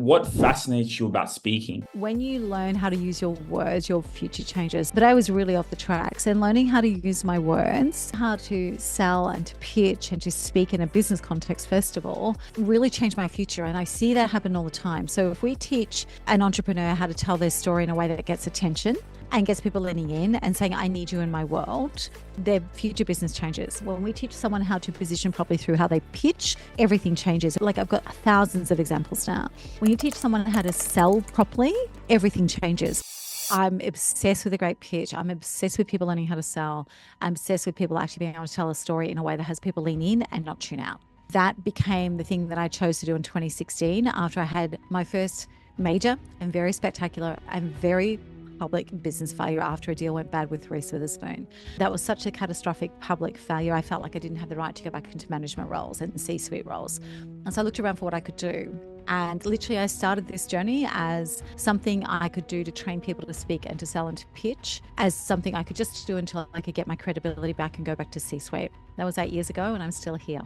what fascinates you about speaking? When you learn how to use your words, your future changes. But I was really off the tracks, and learning how to use my words, how to sell and to pitch and to speak in a business context, first of all, really changed my future. And I see that happen all the time. So if we teach an entrepreneur how to tell their story in a way that gets attention and gets people leaning in and saying, I need you in my world, their future business changes. When we teach someone how to position properly through how they pitch, everything changes. Like, I've got thousands of examples now. When you teach someone how to sell properly, everything changes. I'm obsessed with a great pitch. I'm obsessed with people learning how to sell. I'm obsessed with people actually being able to tell a story in a way that has people lean in and not tune out. That became the thing that I chose to do in 2016 after I had my first major and very spectacular and very public business failure after a deal went bad with Reese Witherspoon. That was such a catastrophic public failure. I felt like I didn't have the right to go back into management roles and C-suite roles. And so I looked around for what I could do. And literally I started this journey as something I could do to train people to speak and to sell and to pitch, as something I could just do until I could get my credibility back and go back to C-suite. That was 8 years ago, and I'm still here.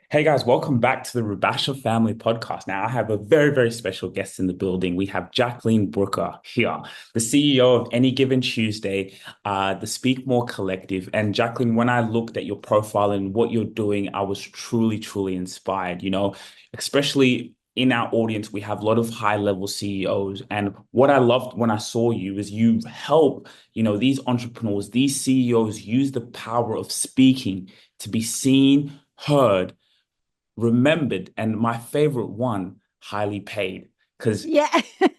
Hey guys, welcome back to the Rubasha Family Podcast. Now, I have a very, very special guest in the building. We have Jacqueline Brooker here, the CEO of Any Given Tuesday, the Speak More Collective. And Jacqueline, when I looked at your profile and what you're doing, I was truly, truly inspired. Especially in our audience, we have a lot of high-level CEOs. And what I loved when I saw you is you help, these entrepreneurs, these CEOs use the power of speaking to be seen, heard, remembered, and my favorite one, highly paid, because Yeah,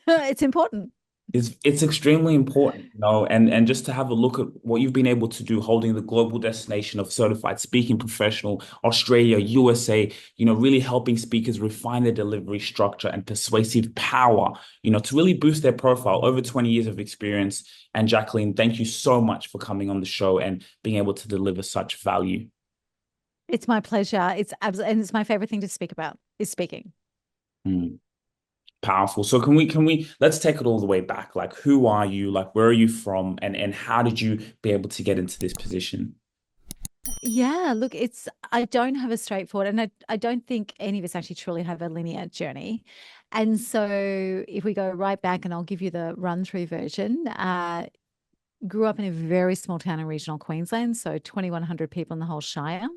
it's important. it's extremely important, and just to have a look at what you've been able to do, holding the global destination of certified speaking professional, Australia, USA, really helping speakers refine their delivery structure and persuasive power, to really boost their profile. Over 20 years of experience. And Jacqueline, thank you so much for coming on the show and being able to deliver such value. It's my pleasure. It's absolutely, and it's my favorite thing to speak about is speaking. Mm. Powerful. So can we let's take it all the way back. Like, who are you? Like, where are you from? And how did you be able to get into this position? Yeah, look, I don't have a straightforward, and I don't think any of us actually truly have a linear journey. And so if we go right back, and I'll give you the run through version, grew up in a very small town in regional Queensland, so 2,100 people in the whole Shire.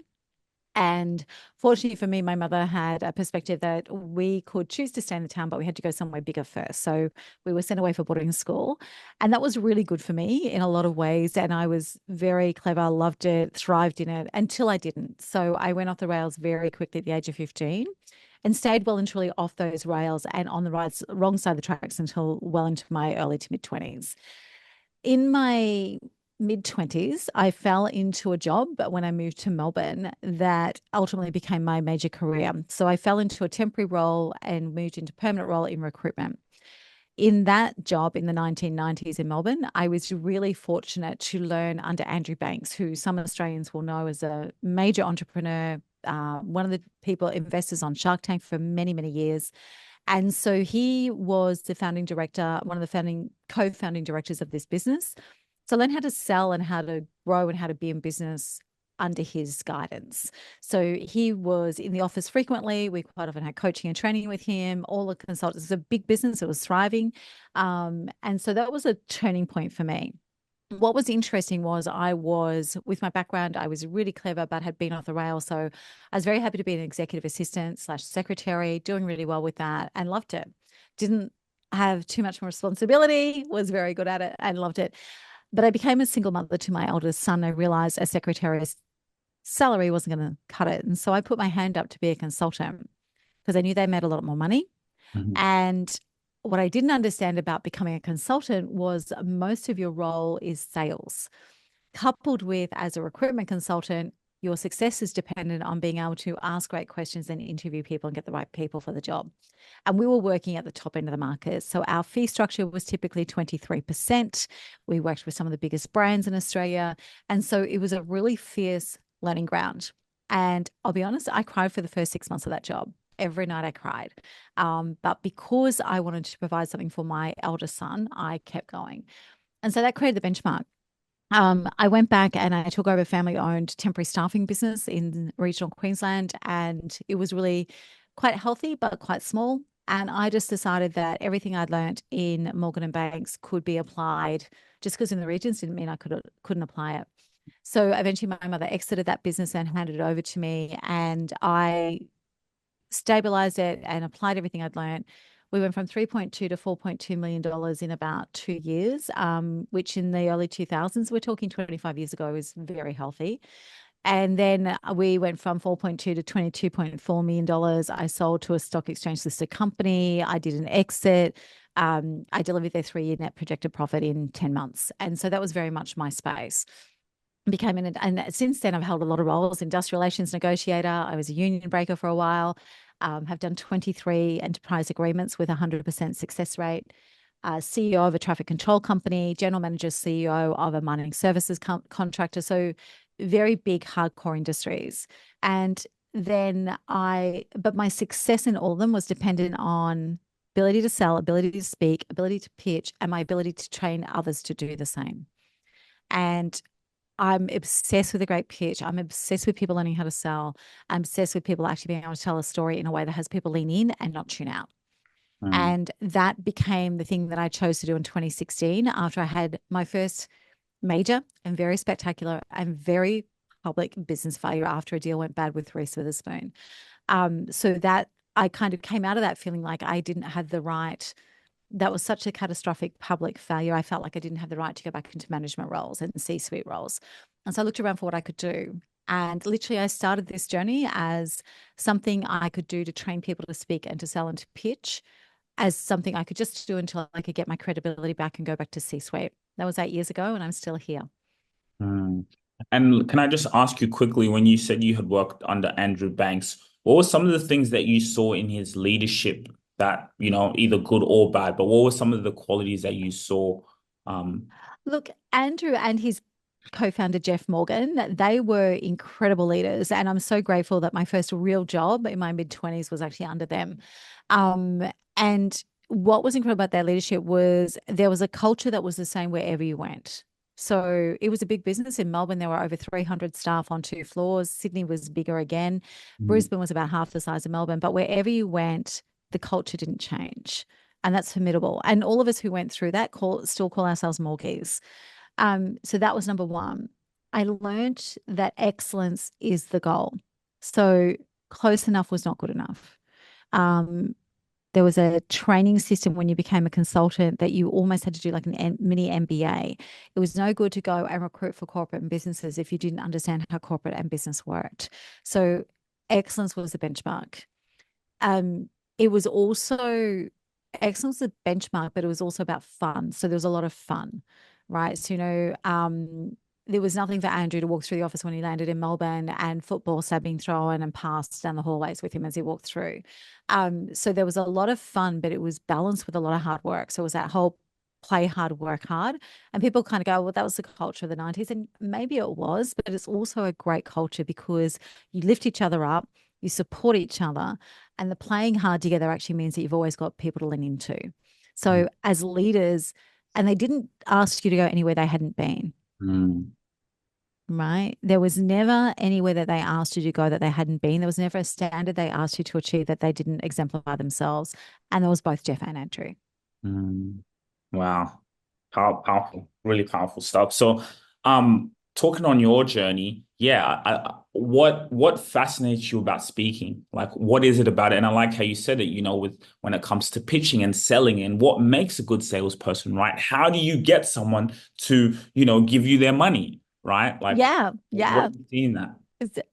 And fortunately for me, my mother had a perspective that we could choose to stay in the town, but we had to go somewhere bigger first. So we were sent away for boarding school. And that was really good for me in a lot of ways. And I was very clever, loved it, thrived in it until I didn't. So I went off the rails very quickly at the age of 15 and stayed well and truly off those rails and on the wrong side of the tracks until well into my early to mid 20s. In my mid 20s, I fell into a job when I moved to Melbourne that ultimately became my major career. So I fell into a temporary role and moved into permanent role in recruitment. In that job in the 1990s in Melbourne, I was really fortunate to learn under Andrew Banks, who some Australians will know as a major entrepreneur, one of the people, investors on Shark Tank for many, many years. And so he was the founding director, one of the co-founding directors of this business. So I learned how to sell and how to grow and how to be in business under his guidance. So he was in the office frequently. We quite often had coaching and training with him, all the consultants. It was a big business. It was thriving. And so that was a turning point for me. What was interesting was with my background, I was really clever, but had been off the rails. So I was very happy to be an executive assistant / secretary, doing really well with that and loved it. Didn't have too much more responsibility, was very good at it and loved it. But I became a single mother to my eldest son. I realized a secretary's salary wasn't going to cut it. And so I put my hand up to be a consultant because I knew they made a lot more money. Mhm. And what I didn't understand about becoming a consultant was most of your role is sales, coupled with, as a recruitment consultant, your success is dependent on being able to ask great questions and interview people and get the right people for the job. And we were working at the top end of the market. So our fee structure was typically 23%. We worked with some of the biggest brands in Australia. And so it was a really fierce learning ground. And I'll be honest, I cried for the first 6 months of that job. Every night I cried. But because I wanted to provide something for my eldest son, I kept going. And so that created the benchmark. I went back and I took over a family-owned temporary staffing business in regional Queensland, and it was really quite healthy but quite small. And I just decided that everything I'd learned in Morgan and Banks could be applied. Just because in the regions didn't mean I couldn't apply it. So eventually, my mother exited that business and handed it over to me, and I stabilized it and applied everything I'd learned. We went from 3.2 to $4.2 million in about 2 years, which in the early 2000s, we're talking 25 years ago, was very healthy. And then we went from 4.2 to $22.4 million. I sold to a stock exchange listed company. I did an exit. I delivered their 3-year net projected profit in 10 months. And so that was very much my space. And since then I've held a lot of roles: industrial relations negotiator. I was a union breaker for a while. Have done 23 enterprise agreements with 100% success rate. CEO of a traffic control company, general manager, CEO of a mining services contractor. So very big, hardcore industries. And but my success in all of them was dependent on ability to sell, ability to speak, ability to pitch, and my ability to train others to do the same. And I'm obsessed with a great pitch. I'm obsessed with people learning how to sell. I'm obsessed with people actually being able to tell a story in a way that has people lean in and not tune out. Mm, And that became the thing that I chose to do in 2016 after I had my first major and very spectacular and very public business failure after a deal went bad with Reese Witherspoon. So that I kind of came out of that feeling like I didn't have the right. That was such a catastrophic public failure. I felt like I didn't have the right to go back into management roles and C-suite roles. And so I looked around for what I could do. And literally, I started this journey as something I could do to train people to speak and to sell and to pitch, as something I could just do until I could get my credibility back and go back to C-suite. That was 8 years ago, and I'm still here. mm. And can I just ask you quickly, when you said you had worked under Andrew Banks, what were some of the things that you saw in his leadership that, either good or bad, but what were some of the qualities that you saw? Um, Look, Andrew and his co-founder Jeff Morgan, they were incredible leaders, and I'm so grateful that my first real job in my mid-20s was actually under them. And what was incredible about their leadership was there was a culture that was the same wherever you went. So it was a big business in Melbourne. There were over 300 staff on 2 floors. Sydney was bigger again. mm, Brisbane was about half the size of Melbourne. But wherever you went, the culture didn't change. And that's formidable. And all of us who went through that still call ourselves Morgies. So that was number one. I learned that excellence is the goal. So close enough was not good enough. Um, there was a training system when you became a consultant that you almost had to do like an mini MBA. It was no good to go and recruit for corporate and businesses if you didn't understand how corporate and business worked. So excellence was the benchmark. Um, it was also excellence was a benchmark, but it was also about fun. So there was a lot of fun, right? So, there was nothing for Andrew to walk through the office when he landed in Melbourne and football started being thrown and passed down the hallways with him as he walked through. So there was a lot of fun, but it was balanced with a lot of hard work. So it was that whole play hard, work hard. And people kind of go, well, that was the culture of the 90s. And maybe it was, but it's also a great culture because you lift each other up, you support each other, and the playing hard together actually means that you've always got people to lean into. So as leaders, and they didn't ask you to go anywhere they hadn't been, mm, right? There was never anywhere that they asked you to go that they hadn't been. There was never a standard they asked you to achieve that they didn't exemplify themselves. And there was both Jeff and Andrew. mm. Wow. Powerful, really powerful stuff. So, talking on your journey, yeah, what fascinates you about speaking? Like, what is it about it? And I like how you said it, with when it comes to pitching and selling and what makes a good salesperson, right? How do you get someone to, give you their money, right? Like, Yeah, what yeah. do you see in that?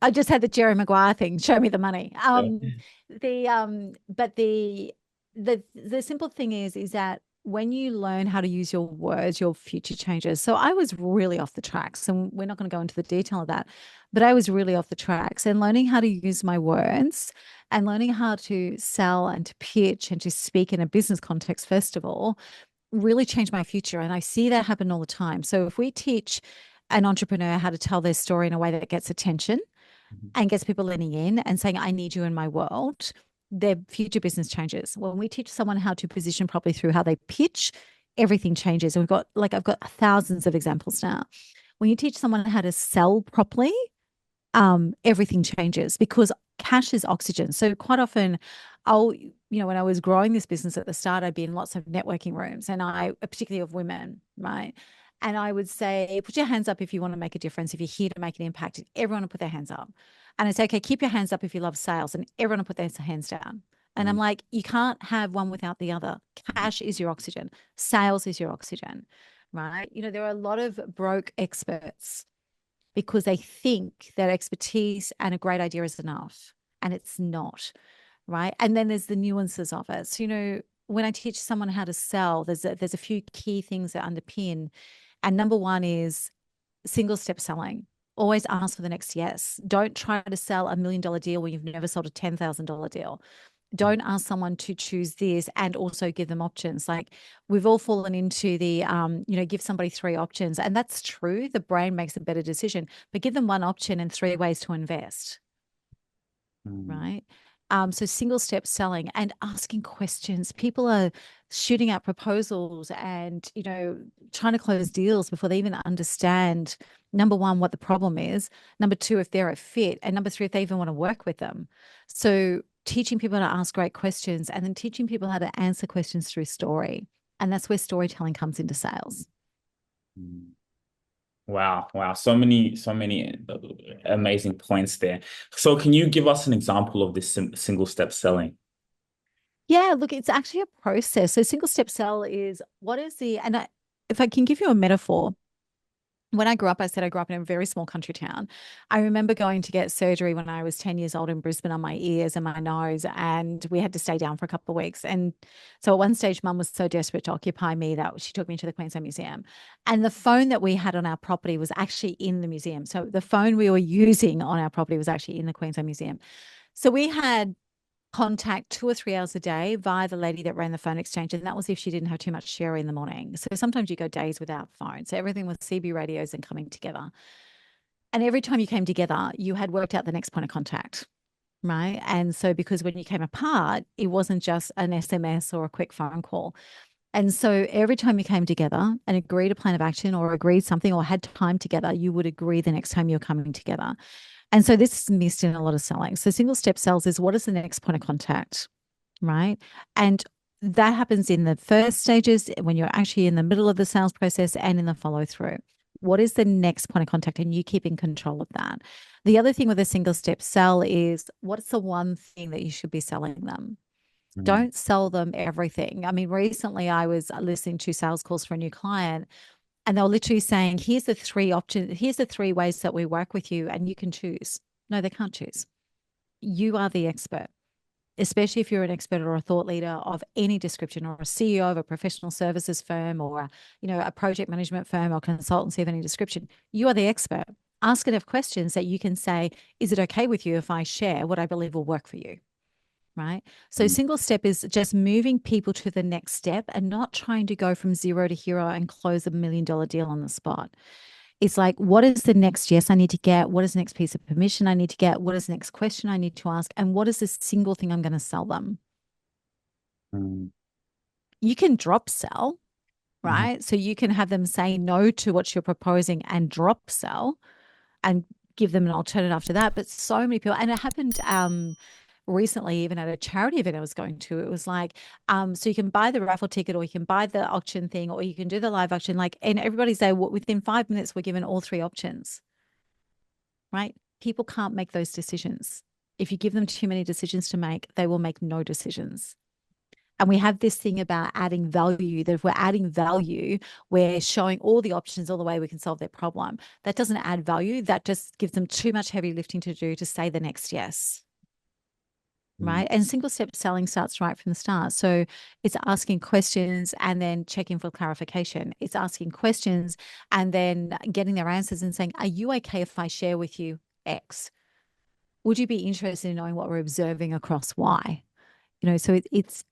I just had the Jerry Maguire thing. Show me the money. Yeah. But the simple thing is that when you learn how to use your words, your future changes. So I was really off the tracks, and we're not going to go into the detail of that, but I was really off the tracks, and learning how to use my words and learning how to sell and to pitch and to speak in a business context, first of all, really changed my future. And I see that happen all the time. So if we teach an entrepreneur how to tell their story in a way that gets attention and gets people leaning in and saying, I need you in my world, their future business changes. When we teach someone how to position properly through how they pitch, everything changes. And I've got thousands of examples now. when you teach someone how to sell properly, everything changes because cash is oxygen. So quite often when I was growing this business at the start, I'd be in lots of networking rooms and particularly of women, right? And I would say, put your hands up if you want to make a difference, if you're here to make an impact. Everyone would put their hands up. And I'd say, okay, keep your hands up if you love sales. And everyone would put their hands down. And I'm like, you can't have one without the other. Cash is your oxygen. Sales is your oxygen, right? There are a lot of broke experts because they think that expertise and a great idea is enough, and it's not, right? And then there's the nuances of it. So, when I teach someone how to sell, there's a few key things that underpin. And number one is single step selling. Always ask for the next yes. Don't try to sell $1 million deal when you've never sold a $10,000 deal. Don't ask someone to choose this and also give them options. Like we've all fallen into the, give somebody 3 options. And that's true. The brain makes a better decision, but give them 1 option and 3 ways to invest. Right. So single step selling and asking questions. People are shooting out proposals and, trying to close deals before they even understand, number one, what the problem is. Number 2, if they're a fit. And number 3, if they even want to work with them. So teaching people how to ask great questions and then teaching people how to answer questions through story. And that's where storytelling comes into sales. Wow. So many amazing points there. So can you give us an example of this single step selling? Yeah, look, it's actually a process. So single step sell is if I can give you a metaphor, when I grew up, I said I grew up in a very small country town. I remember going to get surgery when I was 10 years old in Brisbane on my ears and my nose, and we had to stay down for a couple of weeks. And so at one stage, Mum was so desperate to occupy me that she took me to the Queensland Museum. And the phone that we had on our property was actually in the museum. So the phone we were using on our property was actually in the Queensland Museum. So we had contact 2 or 3 hours a day via the lady that ran the phone exchange. And that was if she didn't have too much sherry in the morning. So sometimes you go days without phone. So everything was CB radios and coming together. And every time you came together, you had worked out the next point of contact, right? And so because when you came apart, it wasn't just an SMS or a quick phone call. And so every time you came together and agreed a plan of action or agreed something or had time together, you would agree the next time you're coming together. And so this is missed in a lot of selling. So single step sales is what is the next point of contact, right? And that happens in the first stages when you're actually in the middle of the sales process and in the follow through. What is the next point of contact? And you keep in control of that. The other thing with a single step sell is what's the one thing that you should be selling them? Don't sell them everything. I mean, recently I was listening to sales calls for a new client and they were literally saying, here's the 3 options. Here's the 3 ways that we work with you and you can choose. No, they can't choose. You are the expert, especially if you're an expert or a thought leader of any description or a CEO of a professional services firm or, a project management firm or consultancy of any description. You are the expert. Ask enough questions that you can say, is it okay with you if I share what I believe will work for you? Right. So single step is just moving people to the next step and not trying to go from 0 to hero and close $1 million deal on the spot. It's like, what is the next yes I need to get? What is the next piece of permission I need to get? What is the next question I need to ask? And what is the single thing I'm going to sell them? You can drop sell, right? So you can have them say no to what you're proposing and drop sell and give them an alternative after that. But so many people, and it happened recently, even at a charity event I was going to, it was like, so you can buy the raffle ticket or you can buy the auction thing or you can do the live auction, and everybody say, well, within 5 minutes, we're given all 3 options, right? People can't make those decisions. If you give them too many decisions to make, they will make no decisions. And we have this thing about adding value, that if we're adding value, we're showing all the options, all the way we can solve their problem. That doesn't add value. That just gives them too much heavy lifting to do to say the next yes. Right. And single step selling starts right from the start. So it's asking questions and then checking for clarification. It's asking questions and then getting their answers and saying, are you okay if I share with you X? Would you be interested in knowing what we're observing across Y? So it's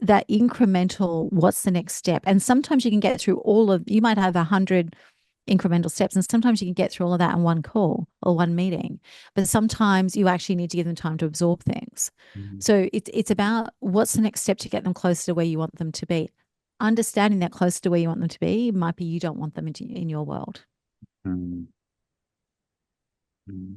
that incremental, what's the next step? And sometimes you can get through you might have 100 incremental steps. And sometimes you can get through all of that in one call or one meeting, but sometimes you actually need to give them time to absorb things. So it's about what's the next step to get them closer to where you want them to be. Understanding that closer to where you want them to be might be you don't want them in your world. Mm, mm.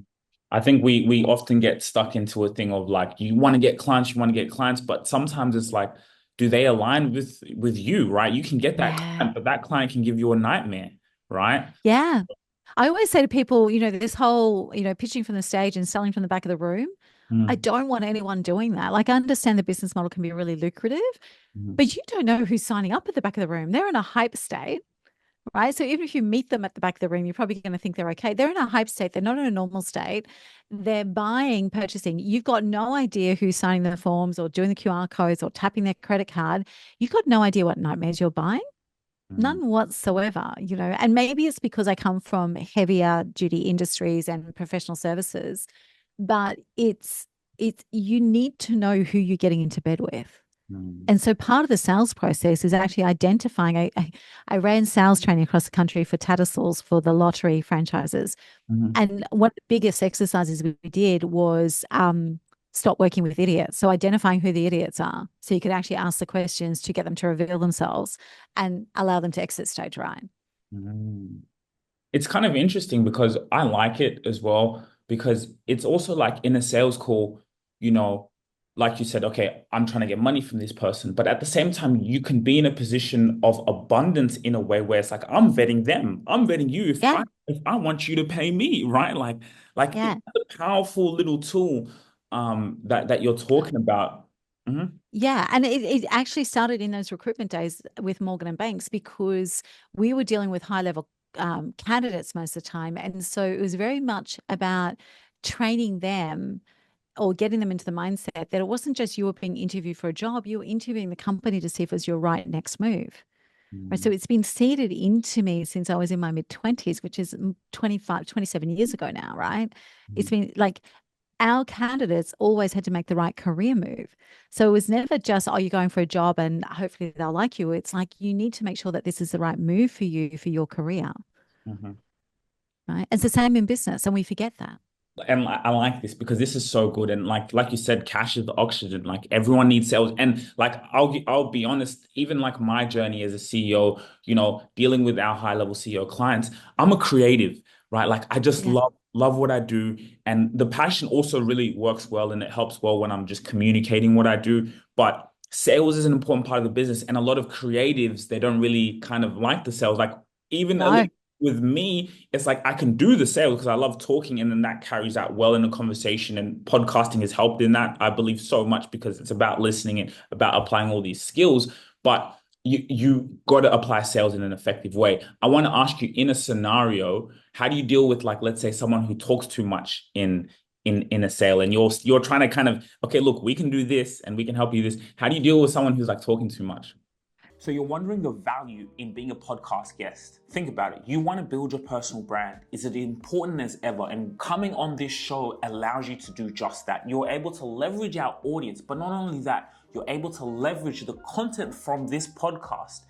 I think we often get stuck into a thing of like you want to get clients, you want to get clients, but sometimes it's like, do they align with you, right? You can get that Yeah. client, but that client can give you a nightmare, right? Yeah. I always say to people, this whole, pitching from the stage and selling from the back of the room, I Mm, don't want anyone doing that. Like, I understand the business model can be really lucrative, mm, but you don't know who's signing up at the back of the room. They're in a hype state, right? So even if you meet them at the back of the room, you're probably going to think they're okay. They're in a hype state. They're not in a normal state. They're buying, purchasing. You've got no idea who's signing the forms or doing the QR codes or tapping their credit card. You've got no idea what nightmares you're buying. mm, None whatsoever, and maybe it's because I come from heavier duty industries and professional services, but it's you need to know who you're getting into bed with. mm, And so part of the sales process is actually identifying. I ran sales training across the country for Tattersalls for the lottery franchises. mm, And one of the biggest exercises we did was stop working with idiots. So identifying who the idiots are. So you could actually ask the questions to get them to reveal themselves and allow them to exit stage right. mm. It's kind of interesting because I like it as well because it's also like in a sales call, you know, like you said, okay, I'm trying to get money from this person, but at the same time, you can be in a position of abundance in a way where it's like I'm vetting them, I'm vetting you Yeah. if I want you to pay me, right? Like it's Yeah. a powerful little tool that you're talking about. Mhm. Yeah, and it actually started in those recruitment days with Morgan and Banks because we were dealing with high level candidates most of the time, and so it was very much about training them or getting them into the mindset that it wasn't just you were being interviewed for a job, you were interviewing the company to see if it was your right next move. Right. So Mm, it's been seeded into me since I was in my mid 20s, which is 25, 27 years ago now, right? It's mm, been like our candidates always had to make the right career move. So it was never just, oh, you're going for a job and hopefully they'll like you. It's like you need to make sure that this is the right move for you for your career, mhm. right? It's the same in business, and we forget that. And I like this because this is so good. And like you said, cash is the oxygen. Like everyone needs sales. And like I'll be honest, even like my journey as a CEO, dealing with our high level CEO clients, I'm a creative, right? Like I just Yeah. love what I do. And the passion also really works well and it helps well when I'm just communicating what I do. But sales is an important part of the business. And a lot of creatives, they don't really kind of like the sales. Like even a No. little with me, it's like I can do the sales because I love talking, and then that carries out well in a conversation. And podcasting has helped in that, I believe, so much because it's about listening and about applying all these skills. But you got to apply sales in an effective way. I want to ask you in a scenario, how do you deal with like, let's say, someone who talks too much in a sale, and you're trying to kind of, okay, look, we can do this and we can help you this. How do you deal with someone who's like talking too much? So you're wondering the value in being a podcast guest. Think about it. You want to build your personal brand. Is it important as ever? And coming on this show allows you to do just that. You're able to leverage our audience, but not only that, you're able to leverage the content from this podcast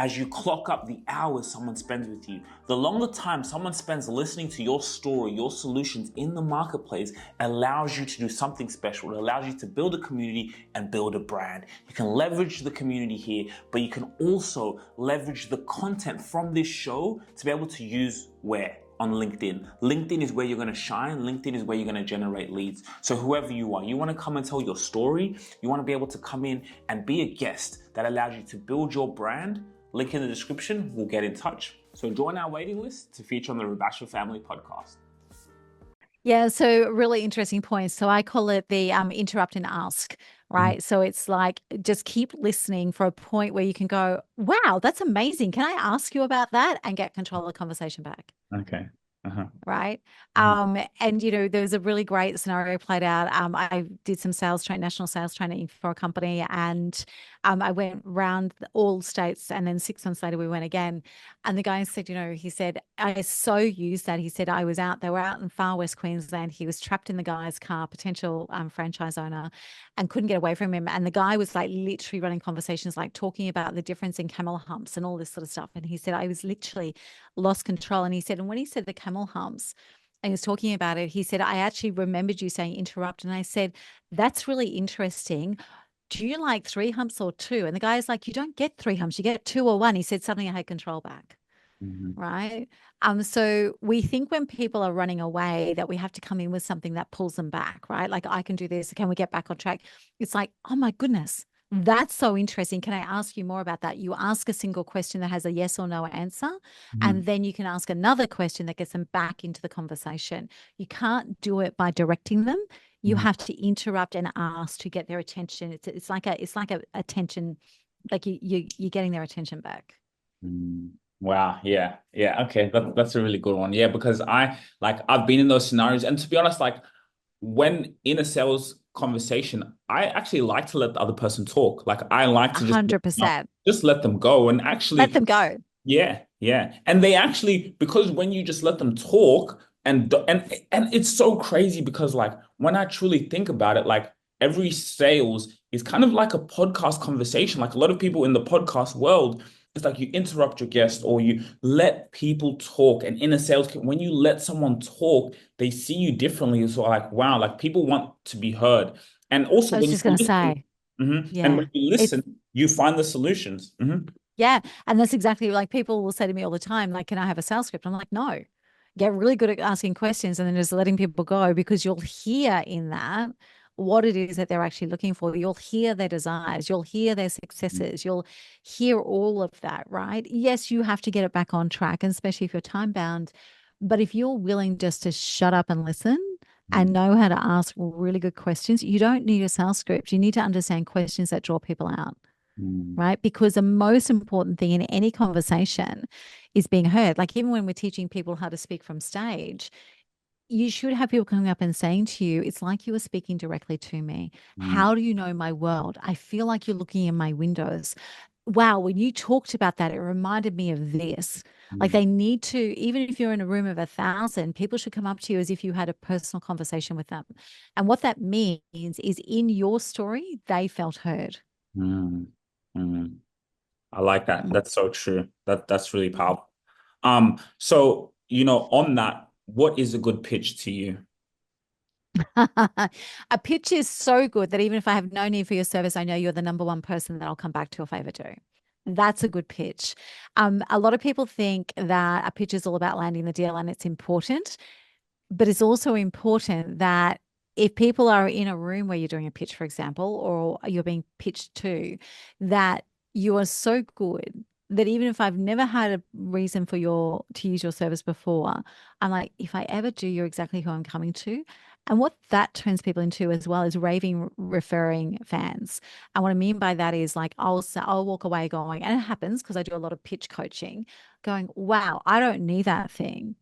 as you clock up the hours someone spends with you. The longer time someone spends listening to your story, your solutions in the marketplace allows you to do something special. It allows you to build a community and build a brand. You can leverage the community here, but you can also leverage the content from this show to be able to use where? On LinkedIn. LinkedIn is where you're going to shine. LinkedIn is where you're going to generate leads. So whoever you are, you want to come and tell your story. You want to be able to come in and be a guest that allows you to build your brand. Link in the description. We'll get in touch. So join our waiting list to feature on the Rubasha Family Podcast. Yeah, so really interesting points. So I call it the interrupt and ask, Mhm. right? So it's like just keep listening for a point where you can go, wow, that's amazing. Can I ask you about that? And get control of the conversation back. Okay. Uh-huh. Right. Mhm. And there's a really great scenario played out. I did some national sales training for a company, and I went round all states, and then 6 months later we went again. And the guy said, he said, I so used that. He said, they were out in far west Queensland. He was trapped in the guy's car, potential franchise owner, and couldn't get away from him. And the guy was like literally running conversations, like talking about the difference in camel humps and all this sort of stuff. And he said, I was literally lost control. And he said, and when he said the camel humps, and he was talking about it, he said, I actually remembered you saying interrupt. And I said, that's really interesting. Do you like 3 humps or 2? And the guy's like, you don't get 3 humps, you get 2 or 1. He said, suddenly I had control back. Mhm. right? So we think when people are running away that we have to come in with something that pulls them back, right? Like, I can do this. Can we get back on track? It's like, oh my goodness, that's so interesting. Can I ask you more about that? You ask a single question that has a yes or no answer, Mhm. and then you can ask another question that gets them back into the conversation. You can't do it by directing them. You Mhm. have to interrupt and ask to get their attention. It's like a attention, like you're getting their attention back. Mm. Wow. Yeah. Yeah. Okay. That's a really good one. Yeah, because I've been in those scenarios, and to be honest, like when in a sales conversation, I actually like to let the other person talk. Like I like A to just hundred no, percent. just let them go. And Let actually, them go. yeah, yeah. And they actually, because when you just let them talk and it's so crazy because like when I truly think about it, like every sales is kind of like a podcast conversation. Like a lot of people in the podcast world, it's like you interrupt your guest or you let people talk. And in a sales, when you let someone talk, they see you differently. So like, wow, like people want to be heard. And also I was when you just going to listen, say, and yeah, when you it's, listen, you find the solutions. yeah. And that's exactly like people will say to me all the time, like, can I have a sales script? I'm like, no. Get really good at asking questions and then just letting people go, because you'll hear in that what it is that they're actually looking for. You'll hear their desires, you'll hear their successes, you'll hear all of that, right? Yes, you have to get it back on track, and especially if you're time bound. But if you're willing just to shut up and listen and know how to ask really good questions, you don't need a sales script. You need to understand questions that draw people out, Mm. right? Because the most important thing in any conversation is being heard. Like, even when we're teaching people how to speak from stage, you should have people coming up and saying to you, it's like you were speaking directly to me. Mm. How do you know my world? I feel like you're looking in my windows. Wow, when you talked about that, it reminded me of this. Like, Mm. they need to, even if you're in a room of 1,000, people should come up to you as if you had a personal conversation with them. And what that means is, in your story, they felt heard. Mm. Mm. I like that. Mm. That's so true. That's really powerful. So on that, what is a good pitch to you? A pitch is so good that even if I have no need for your service, I know you're the number one person that I'll come back to if I ever do. That's a good pitch. A lot of people think that a pitch is all about landing the deal, and it's important, but it's also important that if people are in a room where you're doing a pitch, for example, or you're being pitched to, that you are so good that even if I've never had a reason for your to use your service before, I'm like, if I ever do, you're exactly who I'm coming to. And what that turns people into as well is raving, referring fans. And what I mean by that is, like, I'll walk away going, and it happens because I do a lot of pitch coaching, going, wow, I don't need that thing,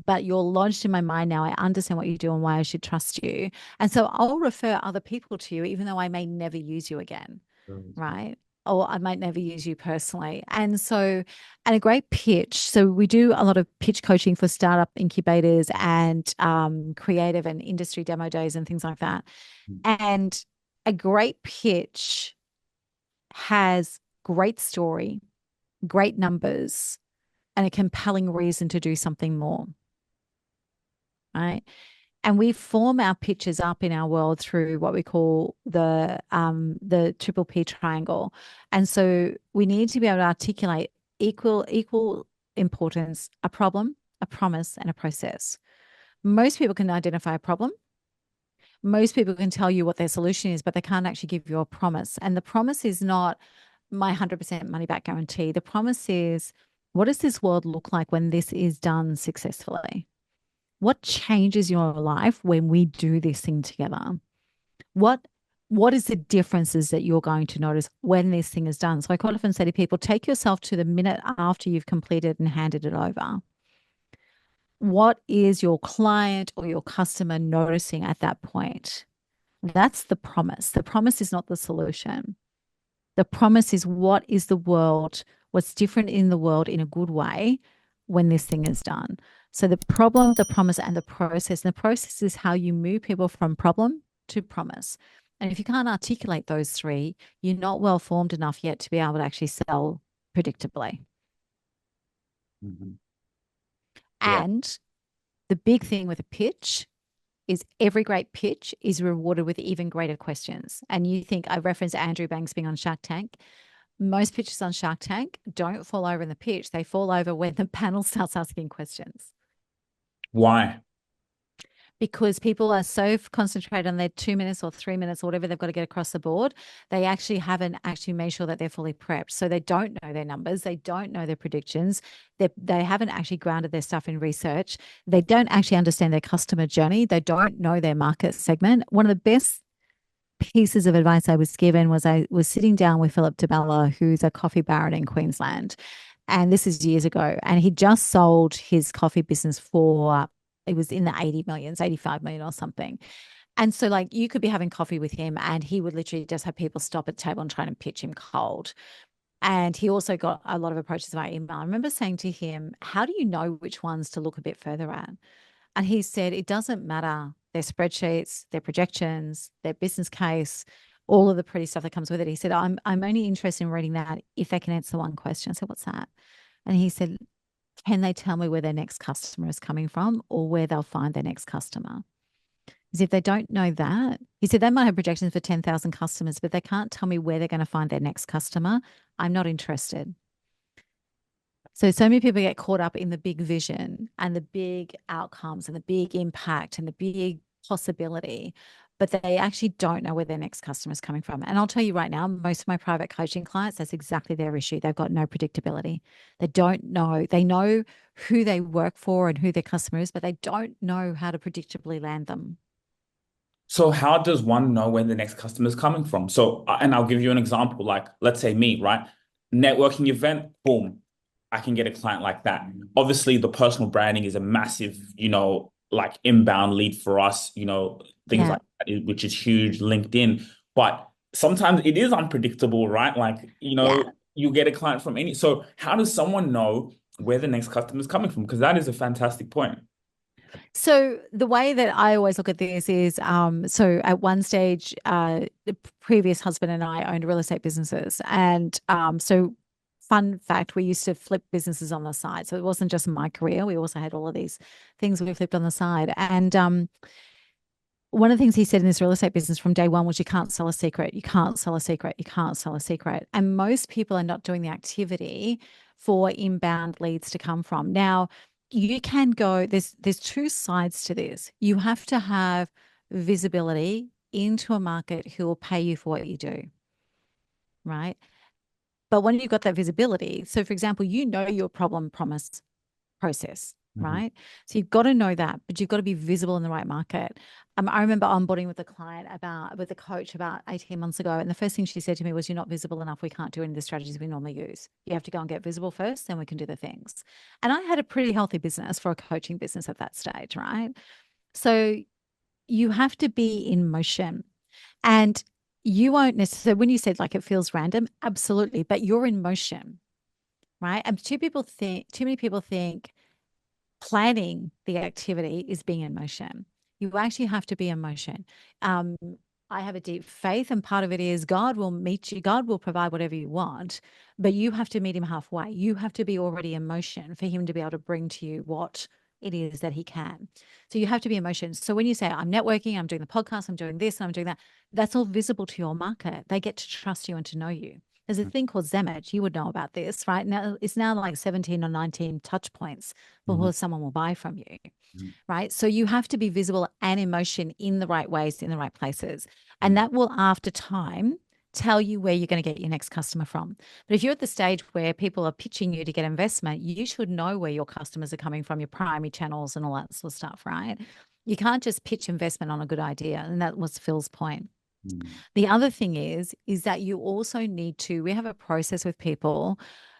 but you're lodged in my mind now. I understand what you do and why I should trust you. And so I'll refer other people to you, even though I may never use you again, right? Or I might never use you personally. And so, and a great pitch. So we do a lot of pitch coaching for startup incubators and creative and industry demo days and things like that. And a great pitch has great story, great numbers, and a compelling reason to do something more, right? And we form our pitches up in our world through what we call the triple P triangle. And so we need to be able to articulate equal importance: a problem, a promise, and a process. Most people can identify a problem. Most people can tell you what their solution is, but they can't actually give you a promise. And the promise is not my 100% money back guarantee. The promise is, what does this world look like when this is done successfully? What changes your life when we do this thing together? What what is the differences that you're going to notice when this thing is done? So I quite often say to people, take yourself to the minute after you've completed and handed it over. What is your client or your customer noticing at that point? That's the promise. The promise is not the solution. The promise is, what is the world, what's different in the world in a good way when this thing is done. So the problem, the promise, and the process. And the process is how you move people from problem to promise. And if you can't articulate those three, you're not well formed enough yet to be able to actually sell predictably. Mhm. Yeah. And the big thing with a pitch is every great pitch is rewarded with even greater questions. And you think, I referenced Andrew Banks being on Shark Tank. Most pitches on Shark Tank don't fall over in the pitch. They fall over when the panel starts asking questions, Why? because people are so concentrated on their 2 minutes or 3 minutes or whatever they've got to get across the board. They actually haven't actually made sure that they're fully prepped. So they don't know their numbers. They don't know their predictions. They haven't actually grounded their stuff in research. They don't actually understand their customer journey. They don't know their market segment. One of the best pieces of advice I was given was I was sitting down with Philip DeBella, who's a coffee baron in Queensland. And this is years ago. And he just sold his coffee business for, it was in the 80 millions, 85 million or something. And so, like, you could be having coffee with him and he would literally just have people stop at the table and try and pitch him cold. And he also got a lot of approaches via email. I remember saying to him, how do you know which ones to look a bit further at? And he said, it doesn't matter their spreadsheets, their projections, their business case, all of the pretty stuff that comes with it. He said, I'm only interested in reading that if they can answer one question. I said, what's that? And he said, can they tell me where their next customer is coming from or where they'll find their next customer? Because if they don't know that, he said they might have projections for 10,000 customers, but they can't tell me where they're going to find their next customer. I'm not interested. So many people get caught up in the big vision and the big outcomes and the big impact and the big possibility, but they actually don't know where their next customer is coming from. And I'll tell you right now, most of my private coaching clients, that's exactly their issue. They've got no predictability. They don't know. They know who they work for and who their customer is, but they don't know how to predictably land them. So how does one know where the next customer is coming from? So, and I'll give you an example, like let's say me, right? Networking event, boom, I can get a client like that. Obviously, the personal branding is a massive, like inbound lead for us, things Yeah. like that, which is huge, LinkedIn. But sometimes it is unpredictable, right? Like, Yeah. you get a client from any. So how does someone know where the next customer is coming from? Because that is a fantastic point. So the way that I always look at this is, so at one stage, the previous husband and I owned real estate businesses, and so fun fact, we used to flip businesses on the side. So it wasn't just my career; we also had all of these things we flipped on the side. And one of the things he said in this real estate business from day one was, you can't sell a secret, you can't sell a secret, you can't sell a secret. And most people are not doing the activity for inbound leads to come from. Now, you can go, there's two sides to this. You have to have visibility into a market who will pay you for what you do, right? But when you've got that visibility, so for example, your problem promise process, Mhm. right? So you've got to know that, but you've got to be visible in the right market. I remember onboarding with with a coach about 18 months ago. And the first thing she said to me was, you're not visible enough. We can't do any of the strategies we normally use. You have to go and get visible first, then we can do the things. And I had a pretty healthy business for a coaching business at that stage, right? So you have to be in motion. And you won't necessarily, when you said like it feels random, absolutely, but you're in motion, right? And too many people think planning the activity is being in motion. You actually have to be in motion. Um, I have a deep faith, and part of it is God will meet you. God will provide whatever you want, but you have to meet him halfway. You have to be already in motion for him to be able to bring to you what it is that he can. So you have to be in motion. So when you say, I'm networking, I'm doing the podcast, I'm doing this, and I'm doing that, that's all visible to your market. They get to trust you and to know you. There's a thing called Zemage. You would know about this, right? Now it's now like 17 or 19 touch points Mhm. before someone will buy from you, Mhm. right? So you have to be visible and in motion in the right ways, in the right places. And Mhm. that will, after time, tell you where you're going to get your next customer from. But if you're at the stage where people are pitching you to get investment, you should know where your customers are coming from, your primary channels and all that sort of stuff, right? You can't just pitch investment on a good idea. And that was Phil's point. Mhm. The other thing is that you also need to, we have a process with people,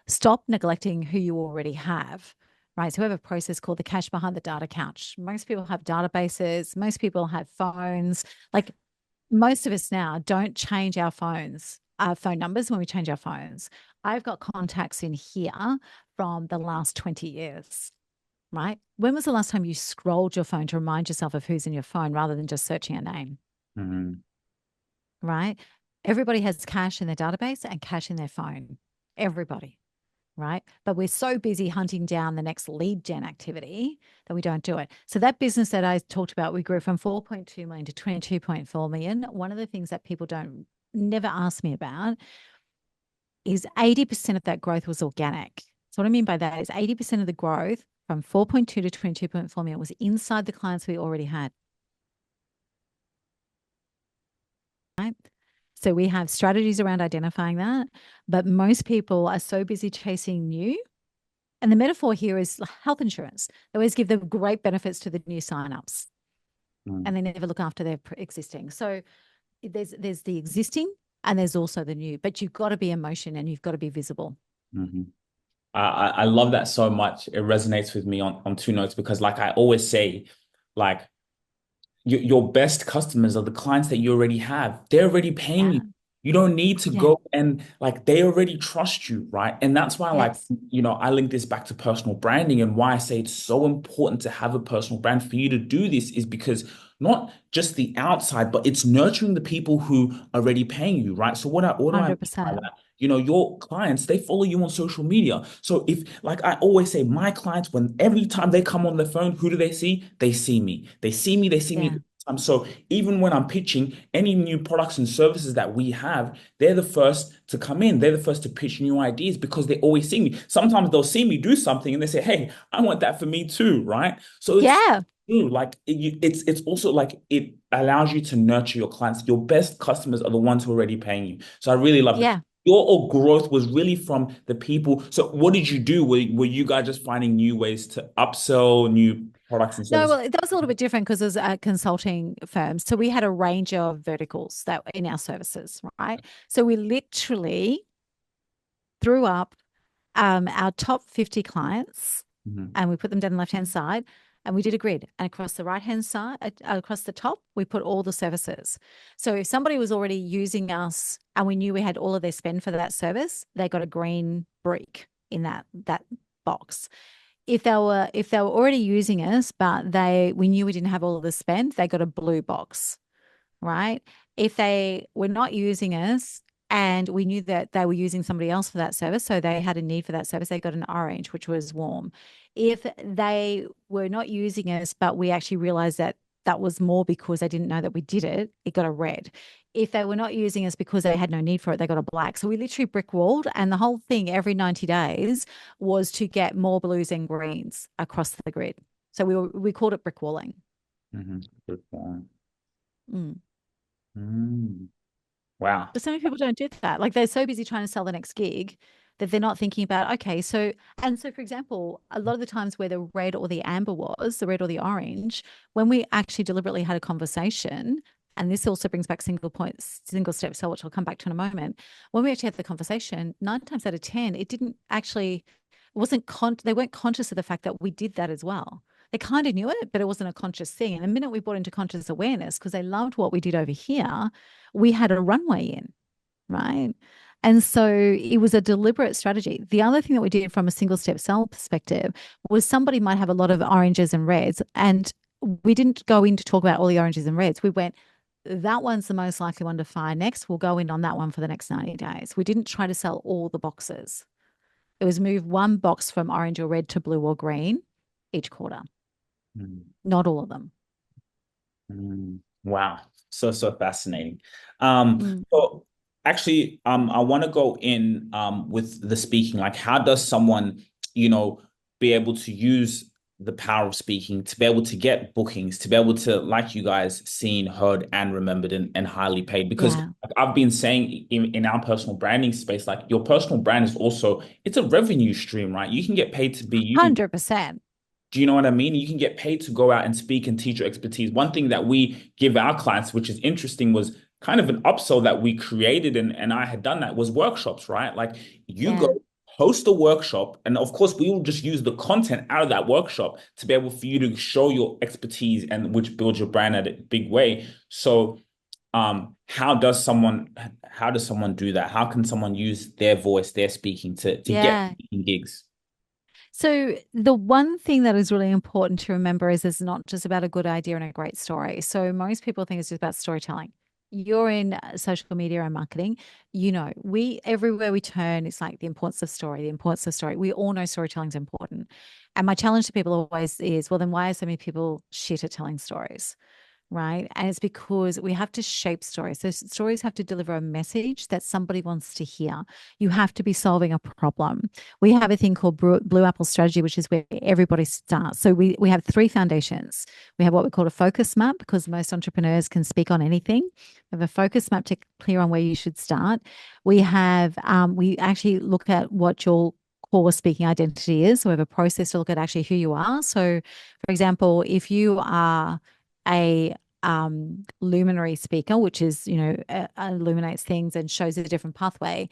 stop neglecting who you already have, right? So we have a process called the cash behind the data couch. Most people have databases, most people have phones. Like most of us now don't change our phone numbers when we change our phones. I've got contacts in here from the last 20 years, right? When was the last time you scrolled your phone to remind yourself of who's in your phone rather than just searching a name? Mhm. Right? Everybody has cash in their database and cash in their phone. Everybody, right? But we're so busy hunting down the next lead gen activity that we don't do it. So that business that I talked about, we grew from 4.2 million to 22.4 million. One of the things that people don't never ask me about is 80% of that growth was organic. So what I mean by that is 80% of the growth from 4.2 to 22.4 million was inside the clients we already had. Right? So we have strategies around identifying that, but most people are so busy chasing new. And the metaphor here is health insurance. They always give the great benefits to the new signups, and they never look after their existing. So there's the existing and there's also the new, but you've got to be in motion and you've got to be visible. Mm-hmm. I love that so much. It resonates with me on two notes because, like I always say, like your best customers are the clients that you already have. They're already paying Yeah. you. You don't need to Yeah. go and like they already trust you, right? And that's why, like, Yes. I link this back to personal branding and why I say it's so important to have a personal brand for you to do this is because not just the outside, but it's nurturing the people who are already paying you, right? So what do I mean by 100%. that? Your clients, they follow you on social media. So if, like I always say, my clients, when every time they come on the phone, who do they see? They see me. They see me, they see me. Yeah. So even when I'm pitching any new products and services that we have, they're the first to come in. They're the first to pitch new ideas because they always see me. Sometimes they'll see me do something and they say, "Hey, I want that for me too," right? So it's Yeah. true. Like it's also like it allows you to nurture your clients. Your best customers are the ones who are already paying you. So I really love that. Yeah. Your growth was really from the people. So what did you do? Were you guys just finding new ways to upsell new products and No, services? well, that was a little bit different because it was a consulting firm. So we had a range of verticals that in our services, right? So we literally threw up our top 50 clients Mhm. and we put them down the left-hand side and we did a grid. And across the right-hand side, across the top, we put all the services. So if somebody was already using us and we knew we had all of their spend for that service, they got a green brick in that box. If they were already using us, but we knew we didn't have all of the spend, they got a blue box, right? If they were not using us and we knew that they were using somebody else for that service, so they had a need for that service, they got an orange, which was warm. If they were not using us, but we actually realized that that was more because they didn't know that we did it, it got a red. If they were not using us because they had no need for it, they got a black. So we literally brick walled, and the whole thing every 90 days was to get more blues and greens across the grid. So we called it brick walling. Mhm. Good point. Mm. Mm. Wow. But so many people don't do that. Like they're so busy trying to sell the next gig that they're not thinking about, okay, so for example, a lot of the times where the red or the amber was, the red or the orange, when we actually deliberately had a conversation, and this also brings back single step sell, which I'll come back to in a moment. When we actually had the conversation, 9 times out of 10, it didn't actually, it wasn't they weren't conscious of the fact that we did that as well. They kind of knew it, but it wasn't a conscious thing. And the minute we brought into conscious awareness, because they loved what we did over here, we had a runway in, right? And so it was a deliberate strategy. The other thing that we did from a single step sell perspective was somebody might have a lot of oranges and reds, and we didn't go in to talk about all the oranges and reds. We went, that one's the most likely one to fire next. We'll go in on that one for the next 90 days. We didn't try to sell all the boxes. It was move one box from orange or red to blue or green each quarter, Mm. not all of them. Wow. So fascinating. Mm. So actually, I want to go in with the speaking. Like, how does someone, be able to use the power of speaking to be able to get bookings, to be able to, like you guys, seen, heard, and remembered and highly paid? Because Yeah, like, I've been saying in our personal branding space, like your personal brand is also, it's a revenue stream, right? You can get paid to be you. 100%. Do you know what I mean? You can get paid to go out and speak and teach your expertise. One thing that we give our clients, which is interesting, was kind of an upsell that we created, and I had done that was workshops, right? Like you go Yeah. host a workshop, and of course, we will just use the content out of that workshop to be able for you to show your expertise and which builds your brand at a big way. So, how does someone do that? How can someone use their voice, their speaking to get Yeah. gigs? So the one thing that is really important to remember is it's not just about a good idea and a great story. So most people think it's just about storytelling. You're in social media and marketing, we everywhere we turn, it's like the importance of story, the importance of story. We all know storytelling is important. And my challenge to people always is, well, then why are so many people shit at telling stories? right? And it's because we have to shape stories. So stories have to deliver a message that somebody wants to hear. You have to be solving a problem. We have a thing called Blue Apple strategy, which is where everybody starts. So we have three foundations. We have what we call a focus map, because most entrepreneurs can speak on anything. We have a focus map to clear on where you should start. We have we actually look at what your core speaking identity is. So we have a process to look at actually who you are. So, for example, if you are a luminary speaker, which is, illuminates things and shows a different pathway.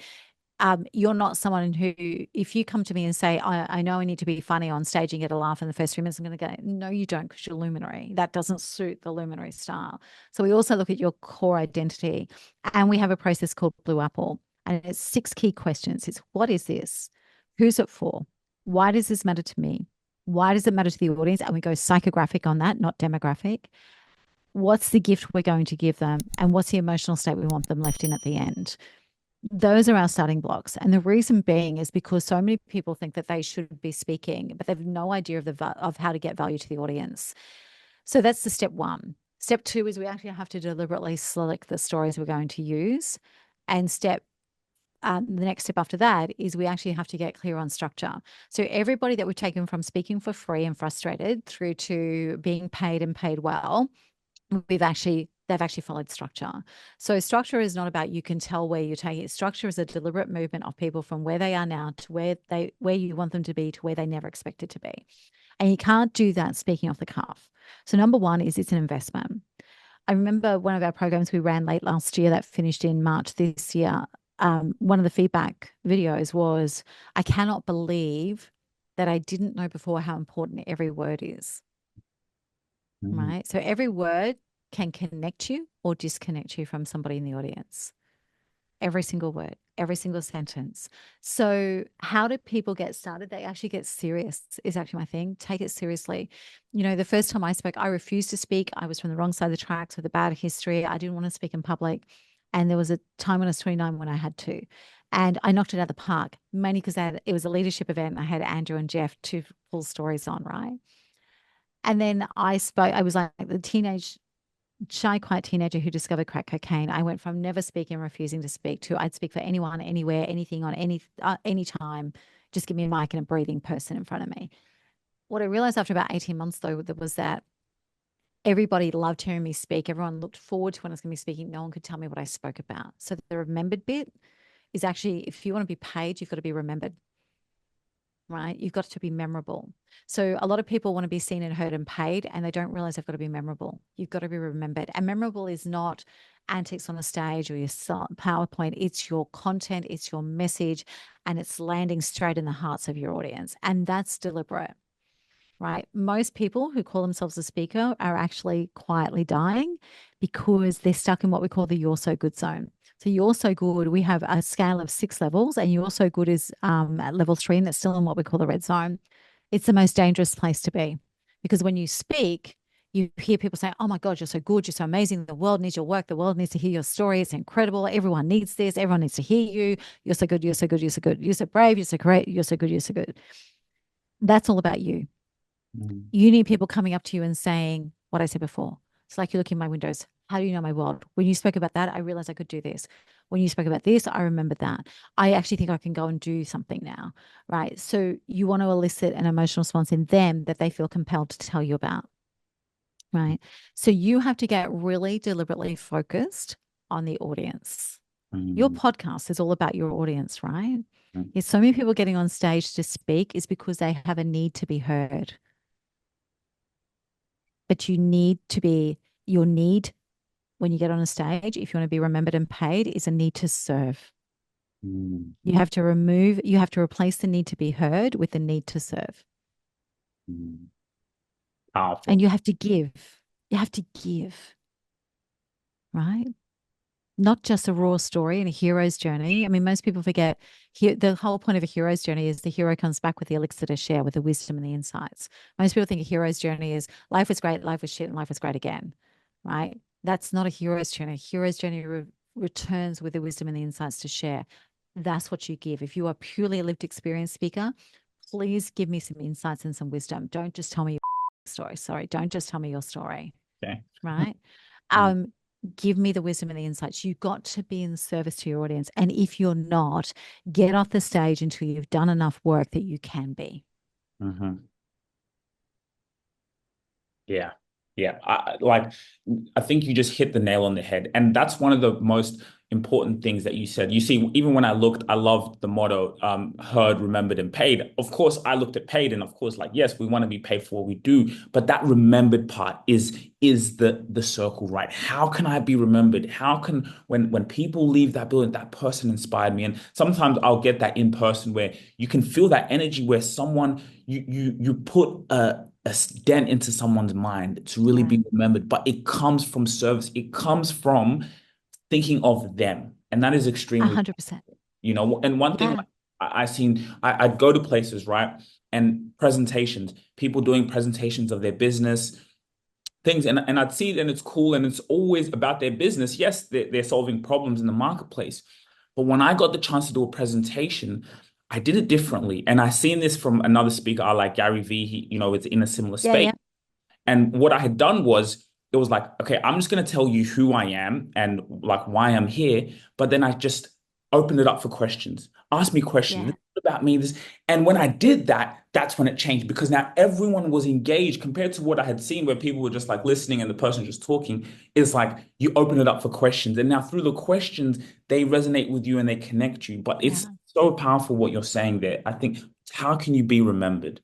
You're not someone who, if you come to me and say, I know I need to be funny on stage and get a laugh in the first 3 minutes, I'm going to go, no, you don't, because you're luminary. That doesn't suit the luminary style. So we also look at your core identity, and we have a process called Blue Apple, and it's 6 key questions. It's, what is this? Who's it for? Why does this matter to me? Why does it matter to the audience? And we go psychographic on that, not demographic. What's the gift we're going to give them? And what's the emotional state we want them left in at the end? Those are our starting blocks. And the reason being is because so many people think that they should be speaking, but they have no idea of how to get value to the audience. So that's the step one. Step two is we actually have to deliberately select the stories we're going to use. And the next step after that is we actually have to get clear on structure. So everybody that we've taken from speaking for free and frustrated through to being paid and paid well, they've actually followed structure. So structure is not about you can tell where you're taking it. Structure is a deliberate movement of people from where they are now to where you want them to be, to where they never expected to be. And you can't do that speaking off the cuff. So number one is it's an investment. I remember one of our programs we ran late last year that finished in March this year. One of the feedback videos was, I cannot believe that I didn't know before how important every word is. Right. So every word can connect you or disconnect you from somebody in the audience. Every single word, every single sentence. So how do people get started? They actually get serious is actually my thing. Take it seriously. The first time I spoke, I refused to speak. I was from the wrong side of the tracks with a bad history. I didn't want to speak in public. And there was a time when I was 29 when I had to. And I knocked it out of the park, mainly because it was a leadership event. I had Andrew and Jeff, two full stories on, right? And then I was like the shy, quiet teenager who discovered crack cocaine. I went from never speaking, refusing to speak, to I'd speak for anyone, anywhere, anything, on any time. Just give me a mic and a breathing person in front of me. What I realized after about 18 months, though, was that everybody loved hearing me speak. Everyone looked forward to when I was going to be speaking. No one could tell me what I spoke about. So the remembered bit is actually, if you want to be paid, you've got to be remembered. Right? You've got to be memorable. So a lot of people want to be seen and heard and paid, and they don't realize they've got to be memorable. You've got to be remembered. And memorable is not antics on a stage or your PowerPoint. It's your content, it's your message, and it's landing straight in the hearts of your audience. And that's deliberate, right? Most people who call themselves a speaker are actually quietly dying because they're stuck in what we call the you're so good zone. So you're so good, we have a scale of 6 levels, and you're so good is at level 3, and that's still in what we call the red zone. It's the most dangerous place to be, because when you speak, you hear people say, oh my God, you're so good, you're so amazing, the world needs your work, the world needs to hear your story, it's incredible, everyone needs this, everyone needs to hear you, you're so good, you're so good, you're so good, you're so brave, you're so great, you're so good, you're so good. That's all about you. You need people coming up to you and saying what I said before. It's like you look in my windows. How do you know my world? When you spoke about that, I realized I could do this. When you spoke about this, I remembered that. I actually think I can go and do something now, right? So you want to elicit an emotional response in them that they feel compelled to tell you about, right? So you have to get really deliberately focused on the audience. Your podcast is all about your audience, right? There's so many people getting on stage to speak is because they have a need to be heard. But your need when you get on a stage, if you want to be remembered and paid, is a need to serve. You have to replace the need to be heard with the need to serve. Powerful. And you have to give. You have to give, right? Not just a raw story and a hero's journey. I mean, most people forget the whole point of a hero's journey is the hero comes back with the elixir to share, with the wisdom and the insights. Most people think a hero's journey is life was great, life was shit, and life was great again, right? That's not a hero's journey. A hero's journey returns with the wisdom and the insights to share. That's what you give. If you are purely a lived experience speaker, please give me some insights and some wisdom. Don't just tell me your story. Sorry, don't just tell me your story. Okay. right? Mm, Um, give me the wisdom and the insights. You've got to be in service to your audience. And if you're not, get off the stage until you've done enough work that you can be. mhm. Yeah. Yeah. I think you just hit the nail on the head. And that's one of the most important things that you said. You see, even when I looked, I loved the motto, heard, remembered, and paid. Of course, I looked at paid, and of course, like, yes, we want to be paid for what we do, but that remembered part is the circle, right? How can I be remembered? How can when people leave that building, that person inspired me? And sometimes I'll get that in person where you can feel that energy where someone you put a dent into someone's mind to really Yeah, be remembered, but it comes from service. It comes from thinking of them, and that is extremely, 100%. and one thing Yeah, I seen, I'd go to places, right, and presentations, people doing presentations of their business things, and I'd see it, and it's cool, and it's always about their business. Yes, they're solving problems in the marketplace, but when I got the chance to do a presentation, I did it differently, and I seen this from another speaker, I like Gary V. He, it's in a similar yeah, space. yeah, And what I had done was, it was like, okay, I'm just going to tell you who I am and like why I'm here. But then I just opened it up for questions. Ask me questions. This yeah, is about me. This, and when I did that, that's when it changed because now everyone was engaged compared to what I had seen where people were just like listening and the person just talking. It's like you open it up for questions. And now through the questions, they resonate with you and they connect you. But it's yeah. so powerful what you're saying there. I think, how can you be remembered?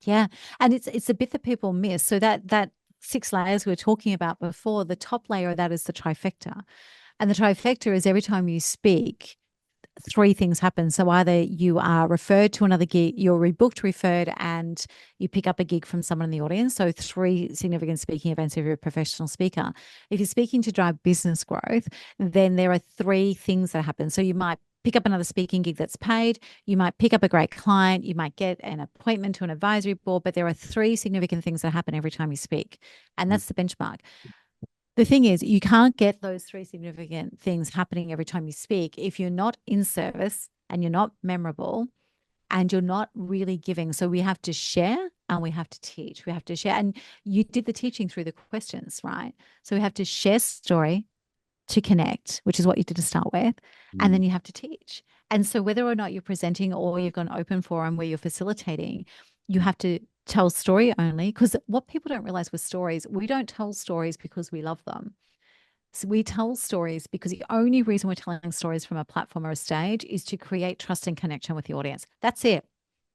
Yeah. And it's a bit that people miss. So that six layers we were talking about before, the top layer of that is the trifecta. And the trifecta is every time you speak, three things happen. So either you are referred to another gig, you're rebooked, referred, and you pick up a gig from someone in the audience. So three significant speaking events if you're a professional speaker. If you're speaking to drive business growth, then there are three things that happen. So you might pick up another speaking gig that's paid. You might pick up a great client. You might get an appointment to an advisory board, but there are three significant things that happen every time you speak. And that's the benchmark. The thing is, you can't get those three significant things happening every time you speak if you're not in service and you're not memorable and you're not really giving. So we have to share and we have to teach. We have to share. And you did the teaching through the questions, right? So we have to share story to connect, which is what you did to start with. And Mm, then you have to teach. And so whether or not you're presenting or you've got an open forum where you're facilitating, you have to tell story only. Because what people don't realize with stories, we don't tell stories because we love them. So we tell stories because the only reason we're telling stories from a platform or a stage is to create trust and connection with the audience. That's it.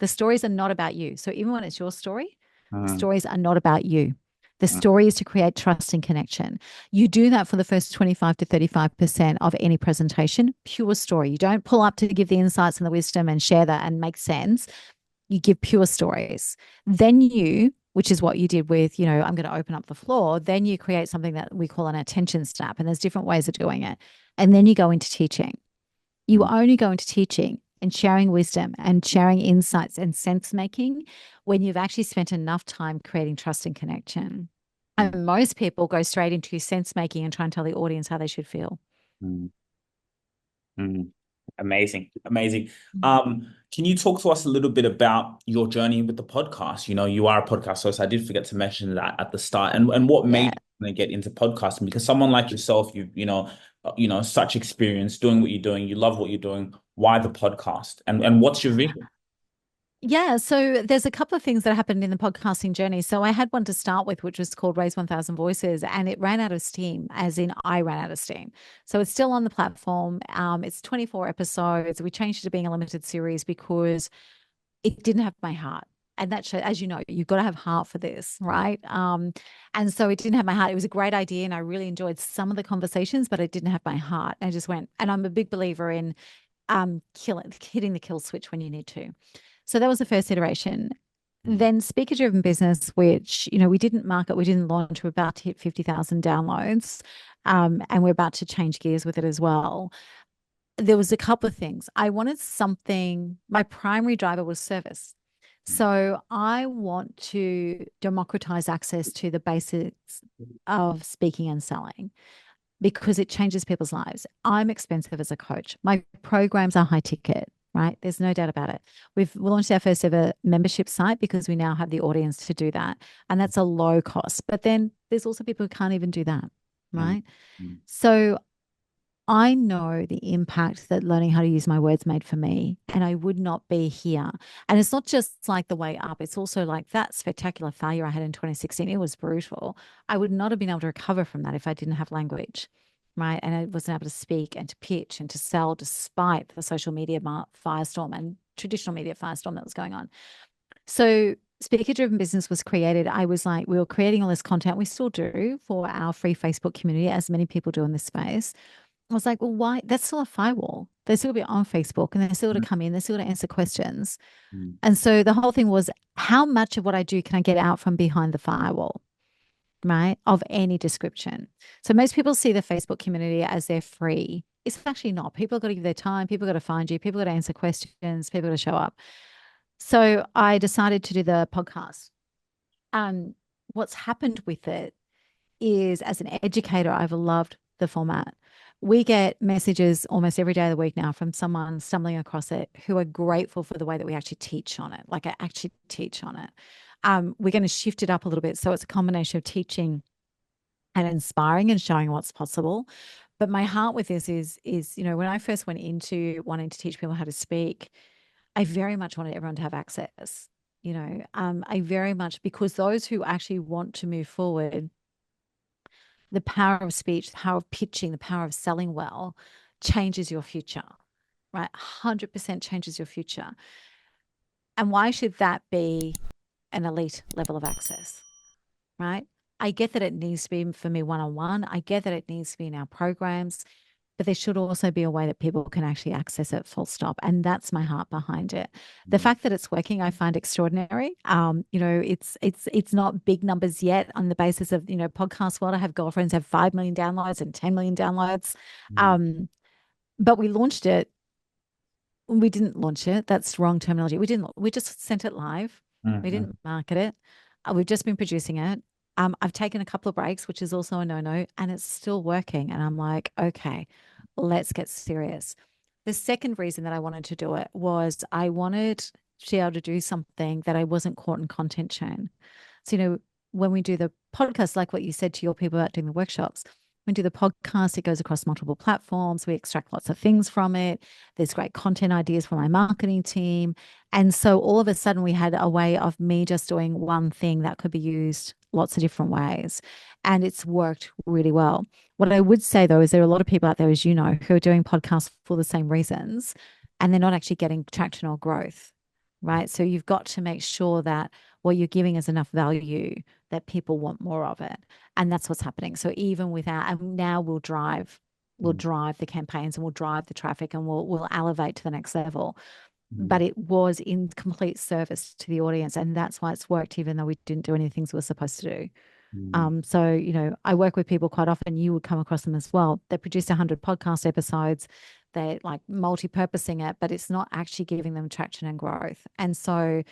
The stories are not about you. So even when it's your story, the mm, stories are not about you. The mm, story is to create trust and connection. You do that for the first 25 to 35% of any presentation, pure story. You don't pull up to give the insights and the wisdom and share that and make sense. You give pure stories. Then you, which is what you did with, I'm going to open up the floor, then you create something that we call an attention snap. And there's different ways of doing it. And then you go into teaching. You mm, only go into teaching and sharing wisdom and sharing insights and sense making when you've actually spent enough time creating trust and connection. mm, And most people go straight into sense making and try and tell the audience how they should feel. mm, mm. Amazing, amazing. Mm. Can you talk to us a little bit about your journey with the podcast? You are a podcast host. I did forget to mention that at the start, and what Yeah. made you wanna get into podcasting? Because someone like yourself, such experience doing what you're doing. You love what you're doing. Why the podcast? And what's your vision? Yeah, so there's a couple of things that happened in the podcasting journey. So I had one to start with, which was called Raise 1000 Voices, and it ran out of steam, as in I ran out of steam. So it's still on the platform. It's 24 episodes. We changed it to being a limited series because it didn't have my heart. And that show, as you know, you've got to have heart for this, right? And so it didn't have my heart. It was a great idea, and I really enjoyed some of the conversations, but it didn't have my heart. I just went, and I'm a big believer in hitting the kill switch when you need to. So that was the first iteration. Then speaker driven business, which, we didn't market, we didn't launch, we're about to hit 50,000 downloads. And we're about to change gears with it as well. There was a couple of things. I wanted something, my primary driver was service. So I want to democratize access to the basics of speaking and selling because it changes people's lives. I'm expensive as a coach. My programs are high ticket. right? There's no doubt about it. We've launched our first ever membership site because we now have the audience to do that. And that's a low cost. But then there's also people who can't even do that, Mm, right? mm, So I know the impact that learning how to use my words made for me, and I would not be here. And it's not just like the way up, it's also like that spectacular failure I had in 2016. It was brutal. I would not have been able to recover from that if I didn't have language, right? And I wasn't able to speak and to pitch and to sell despite the social media firestorm and traditional media firestorm that was going on. So, Speaker Driven Business was created. I was like, we were creating all this content. We still do for our free Facebook community, as many people do in this space. I was like, well, why? That's still a firewall. They're still going to be on Facebook and they're still going mm, to come in. They're still going to answer questions. mm, And so the whole thing was, how much of what I do can I get out from behind the firewall, right? Of any description. So most people see the Facebook community as they're free. It's actually not. People got to give their time. People got to find you. People got to answer questions. People got to show up. So I decided to do the podcast. Um, what's happened with it is, as an educator, I've loved the format. We get messages almost every day of the week now from someone stumbling across it who are grateful for the way that we actually teach on it. Like I actually teach on it. We're going to shift it up a little bit. So it's a combination of teaching and inspiring and showing what's possible. But my heart with this is, when I first went into wanting to teach people how to speak, I very much wanted everyone to have access. I very much, because those who actually want to move forward, the power of speech, the power of pitching, the power of selling well changes your future, right? 100% changes your future. And why should that be an elite level of access, right? I get that it needs to be for me one on one. I get that it needs to be in our programs, but there should also be a way that people can actually access it full stop. And that's my heart behind it. The mm, fact that it's working, I find extraordinary. It's not big numbers yet on the basis of, podcast world. I have girlfriends have 5 million downloads and 10 million downloads. mm, Um, but we launched it. We didn't launch it. That's wrong terminology. We just sent it live. mm, We mm, didn't market it. We've just been producing it. I've taken a couple of breaks, which is also a no-no, and it's still working. And I'm like, okay, let's get serious. The second reason that I wanted to do it was I wanted to be able to do something that I wasn't caught in content churn. So, when we do the podcast, like what you said to your people about doing the workshops, when we do the podcast, it goes across multiple platforms. We extract lots of things from it. There's great content ideas from my marketing team. And so all of a sudden, we had a way of me just doing one thing that could be used lots of different ways. And it's worked really well. What I would say, though, is there are a lot of people out there, as you know, who are doing podcasts for the same reasons, and they're not actually getting traction or growth, right? So you've got to make sure that what you're giving is enough value that people want more of it. And that's what's happening. So even without, and now we'll mm, drive the campaigns and we'll drive the traffic and we'll elevate to the next level. mm, But it was in complete service to the audience. And that's why it's worked, even though we didn't do any things we were supposed to do. mm, So, I work with people quite often. You would come across them as well. They produce 100 podcast episodes. They're like multi-purposing it, but it's not actually giving them traction and growth. And so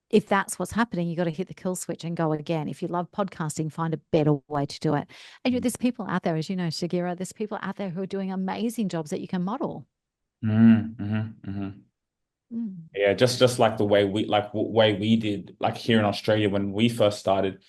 if that's what's happening, you got to hit the kill switch and go again. If you love podcasting, find a better way to do it. And mm, there's people out there, as you know, Shagira, there's people out there who are doing amazing jobs that you can model. mm, mhm, mhm. Mm. Yeah, just like the way way we did like here in Australia when we first started.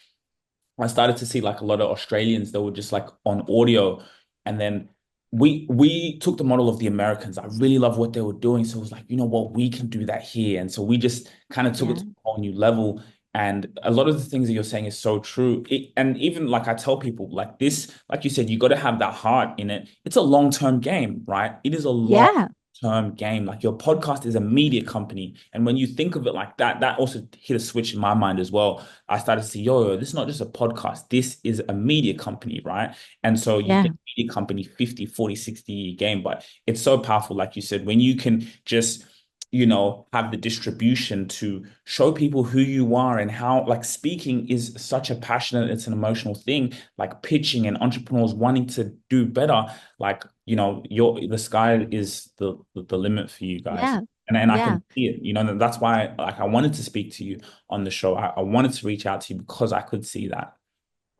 I started to see like a lot of Australians that were just like on audio, and then we took the model of the Americans. I really love what they were doing, so it was like, you know what, we can do that here, and so we just kind of took it Yeah. to a whole new level. And a lot of the things that you're saying is so true. And even like I tell people, like this, like you said, you got to have that heart in it. It's a long-term game, right? It is a long Yeah. term game. Like your podcast is a media company. And when you think of it like that, that also hit a switch in my mind as well. I started to see, this is not just a podcast. This is a media company, right? And so you Yeah. think media company 50, 40, 60 year game, but it's so powerful, like you said, when you can just have the distribution to show people who you are and how like speaking is such a passionate, it's an emotional thing, like pitching and entrepreneurs wanting to do better, like the sky is the limit for you guys. Yeah. And I Yeah. can see it, and that's why like I wanted to speak to you on the show. I wanted to reach out to you because I could see that.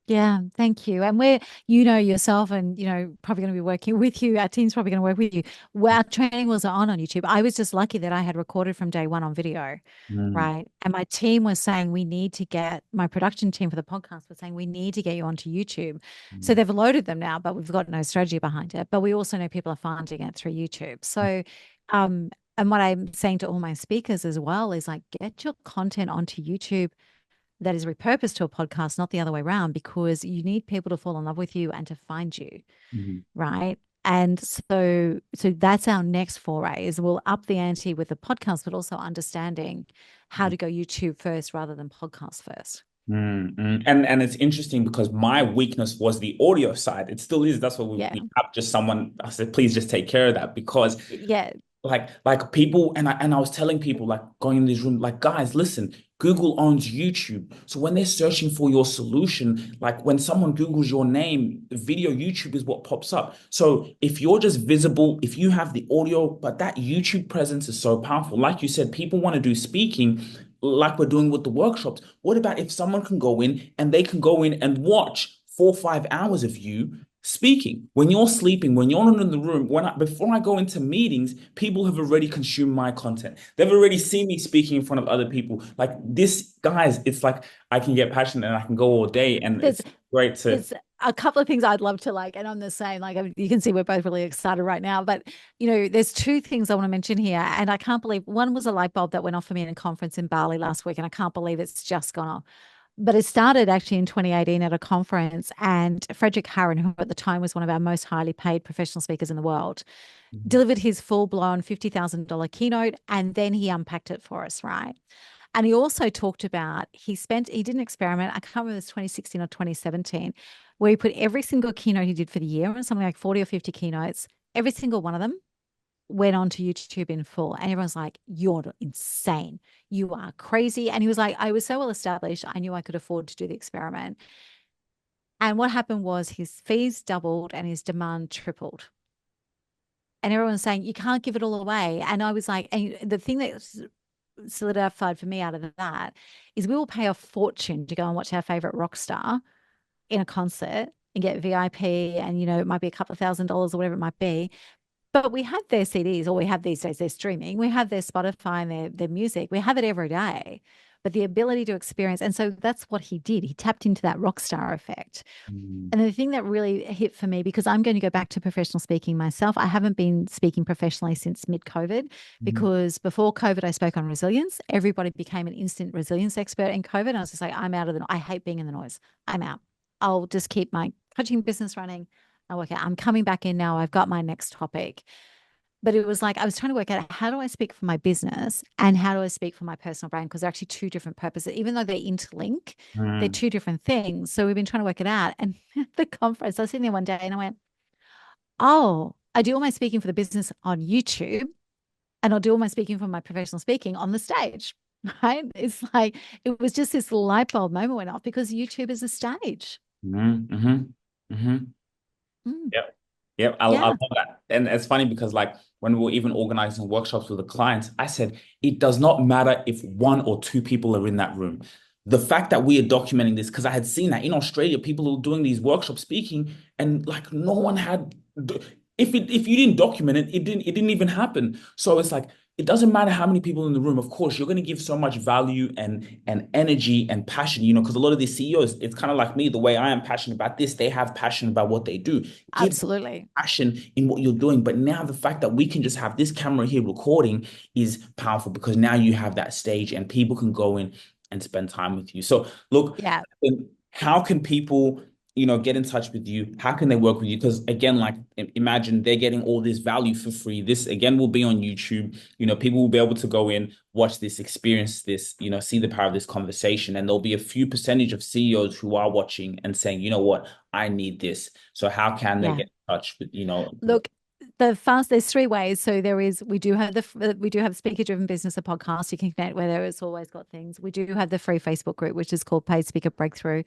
Yeah, thank you. And we're, you know, yourself and, you know, probably going to be working with you. Our team's probably going to work with you. Well, our training was on YouTube. I was just lucky that I had recorded from day one on video, Mm, right? And my team was saying we need to get, my production team for the podcast was saying we need to get you onto YouTube. So mm, they've loaded them now, but we've got no strategy behind it. But we also know people are finding it through YouTube. So, um, and what I'm saying to all my speakers as well is like, get your content onto YouTube that is repurposed to a podcast, not the other way around, because you need people to fall in love with you and to find you, mm, right? And so that's our next foray is we'll up the ante with the podcast, but also understanding how mm. to go YouTube first rather than podcast first. And it's interesting because my weakness was the audio side. It still is. That's what Yeah. we have just someone. I said, please just take care of that because Yeah. like people and I was telling people like going in this room like guys listen, Google owns YouTube, so when they're searching for your solution, like when someone Googles your name, video YouTube is what pops up. So if you're just visible, if you have the audio, but that YouTube presence is so powerful. Like you said, people want to do speaking like we're doing with the workshops. What about if someone can go in and they can go in and watch 4 or 5 hours of you speaking when you're sleeping, when you're not in the room, before I go into meetings, people have already consumed my content. They've already seen me speaking in front of other people. Like this, guys, it's like I can get passionate and I can go all day, and There's it's great to. there's a couple of things I'd love to like, and I'm the same. Like you can see, we're both really excited right now. But you know, there's two things I want to mention here, and I can't believe one was a light bulb that went off for me in a conference in Bali last week, and I can't believe it's just gone off. But it started actually in 2018 at a conference, and Frederick Harron, who at the time was one of our most highly paid professional speakers in the world, delivered his full blown $50,000 keynote, and then he unpacked it for us, right? And he also talked about he did an experiment, I can't remember if it was 2016 or 2017, where he put every single keynote he did for the year, and something like 40 or 50 keynotes, every single one of them went on to YouTube in full. And everyone's like, you're insane. You are crazy. And he was like, I was so well established, I knew I could afford to do the experiment. And what happened was his fees doubled and his demand tripled. And everyone's saying, you can't give it all away. And I was like, and the thing that solidified for me out of that is we will pay a fortune to go and watch our favorite rock star in a concert and get VIP, and you know it might be a couple of $1,000s or whatever it might be. But we have their CDs, or we have these days their streaming, we have their Spotify and their music, we have it every day. But the ability to experience, and so that's what he did. He tapped into that rock star effect. Mm, And the thing that really hit for me, because I'm going to go back to professional speaking myself, I haven't been speaking professionally since mid COVID, mm, because before COVID, I spoke on resilience. Everybody became an instant resilience expert in COVID. And I was just like, I'm out of the, I hate being in the noise. I'm out. I'll just keep my coaching business running. I'll work out. I'm coming back in now. I've got my next topic. But it was like I was trying to work out, how do I speak for my business and how do I speak for my personal brand? Because they're actually two different purposes. Even though they interlink, they're mm, two different things. So we've been trying to work it out. And at the conference, I was sitting there one day and I went, oh, I do all my speaking for the business on YouTube, and I'll do all my speaking for my professional speaking on the stage. Right. It's like it was just this light bulb moment went off because YouTube is a stage. mm, mhm, mhm. Mm, Yep. Yep. I yeah. love that. And it's funny because like when we were even organizing workshops with the clients, I said, it does not matter if one or two people are in that room. The fact that we are documenting this, because I had seen that in Australia, people were doing these workshops speaking, and like no one had if you didn't document it, it didn't even happen. So it's like it doesn't matter how many people in the room. Of course, you're going to give so much value and energy and passion, because a lot of these CEOs, it's kind of like me, the way I am passionate about this, they have passion about what they do. Give Absolutely. passion in what you're doing. But now the fact that we can just have this camera here recording is powerful because now you have that stage and people can go in and spend time with you. So look, Yeah. how can people, get in touch with you? How can they work with you? Because again, like imagine they're getting all this value for free. This again will be on YouTube. People will be able to go in, watch this, experience this, see the power of this conversation. And there'll be a few percentage of CEOs who are watching and saying, you know what, I need this. So how can they Yeah. get in touch with. Look, there's three ways. So we do have Speaker Driven Business, a podcast you can connect, where there is always got things. We do have the free Facebook group, which is called Paid Speaker Breakthrough.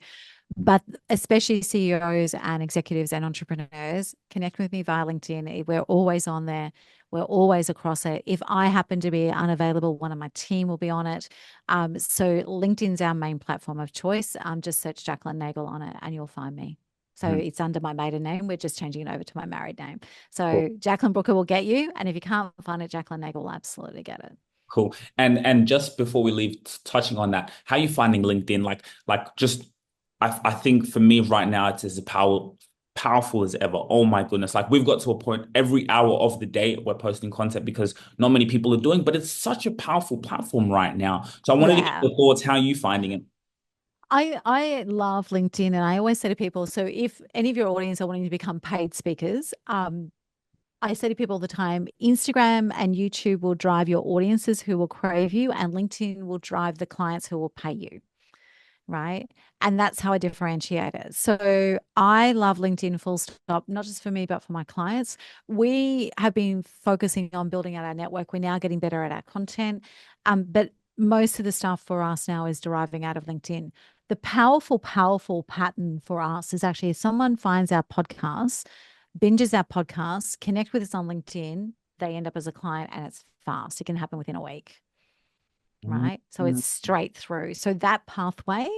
But especially CEOs and executives and entrepreneurs, connect with me via LinkedIn. We're always on there. We're always across it. If I happen to be unavailable, one of my team will be on it. So LinkedIn's our main platform of choice. Just search Jacqueline Nagel on it and you'll find me. So Mhm. it's under my maiden name. We're just changing it over to my married name. Cool. So Jacqueline Brooker will get you. And if you can't find it, Jacqueline Nagel will absolutely get it. Cool. And just before we leave, touching on that, how are you finding LinkedIn? Like just I think for me right now it's as powerful as ever. Oh my goodness. Like we've got to a point every hour of the day we're posting content because not many people are doing, but it's such a powerful platform right now. So I wanted to get Yeah. your thoughts. How are you finding it? I love LinkedIn, and I always say to people, so if any of your audience are wanting to become paid speakers, I say to people all the time, Instagram and YouTube will drive your audiences who will crave you, and LinkedIn will drive the clients who will pay you, right? And that's how I differentiate it. So I love LinkedIn full stop, not just for me, but for my clients. We have been focusing on building out our network. We're now getting better at our content. But most of the stuff for us now is deriving out of LinkedIn. The powerful pattern for us is actually if someone finds our podcast, binges our podcast, connect with us on LinkedIn, they end up as a client and it's fast. It can happen within a week, right? So Mhm. it's straight through. So that pathway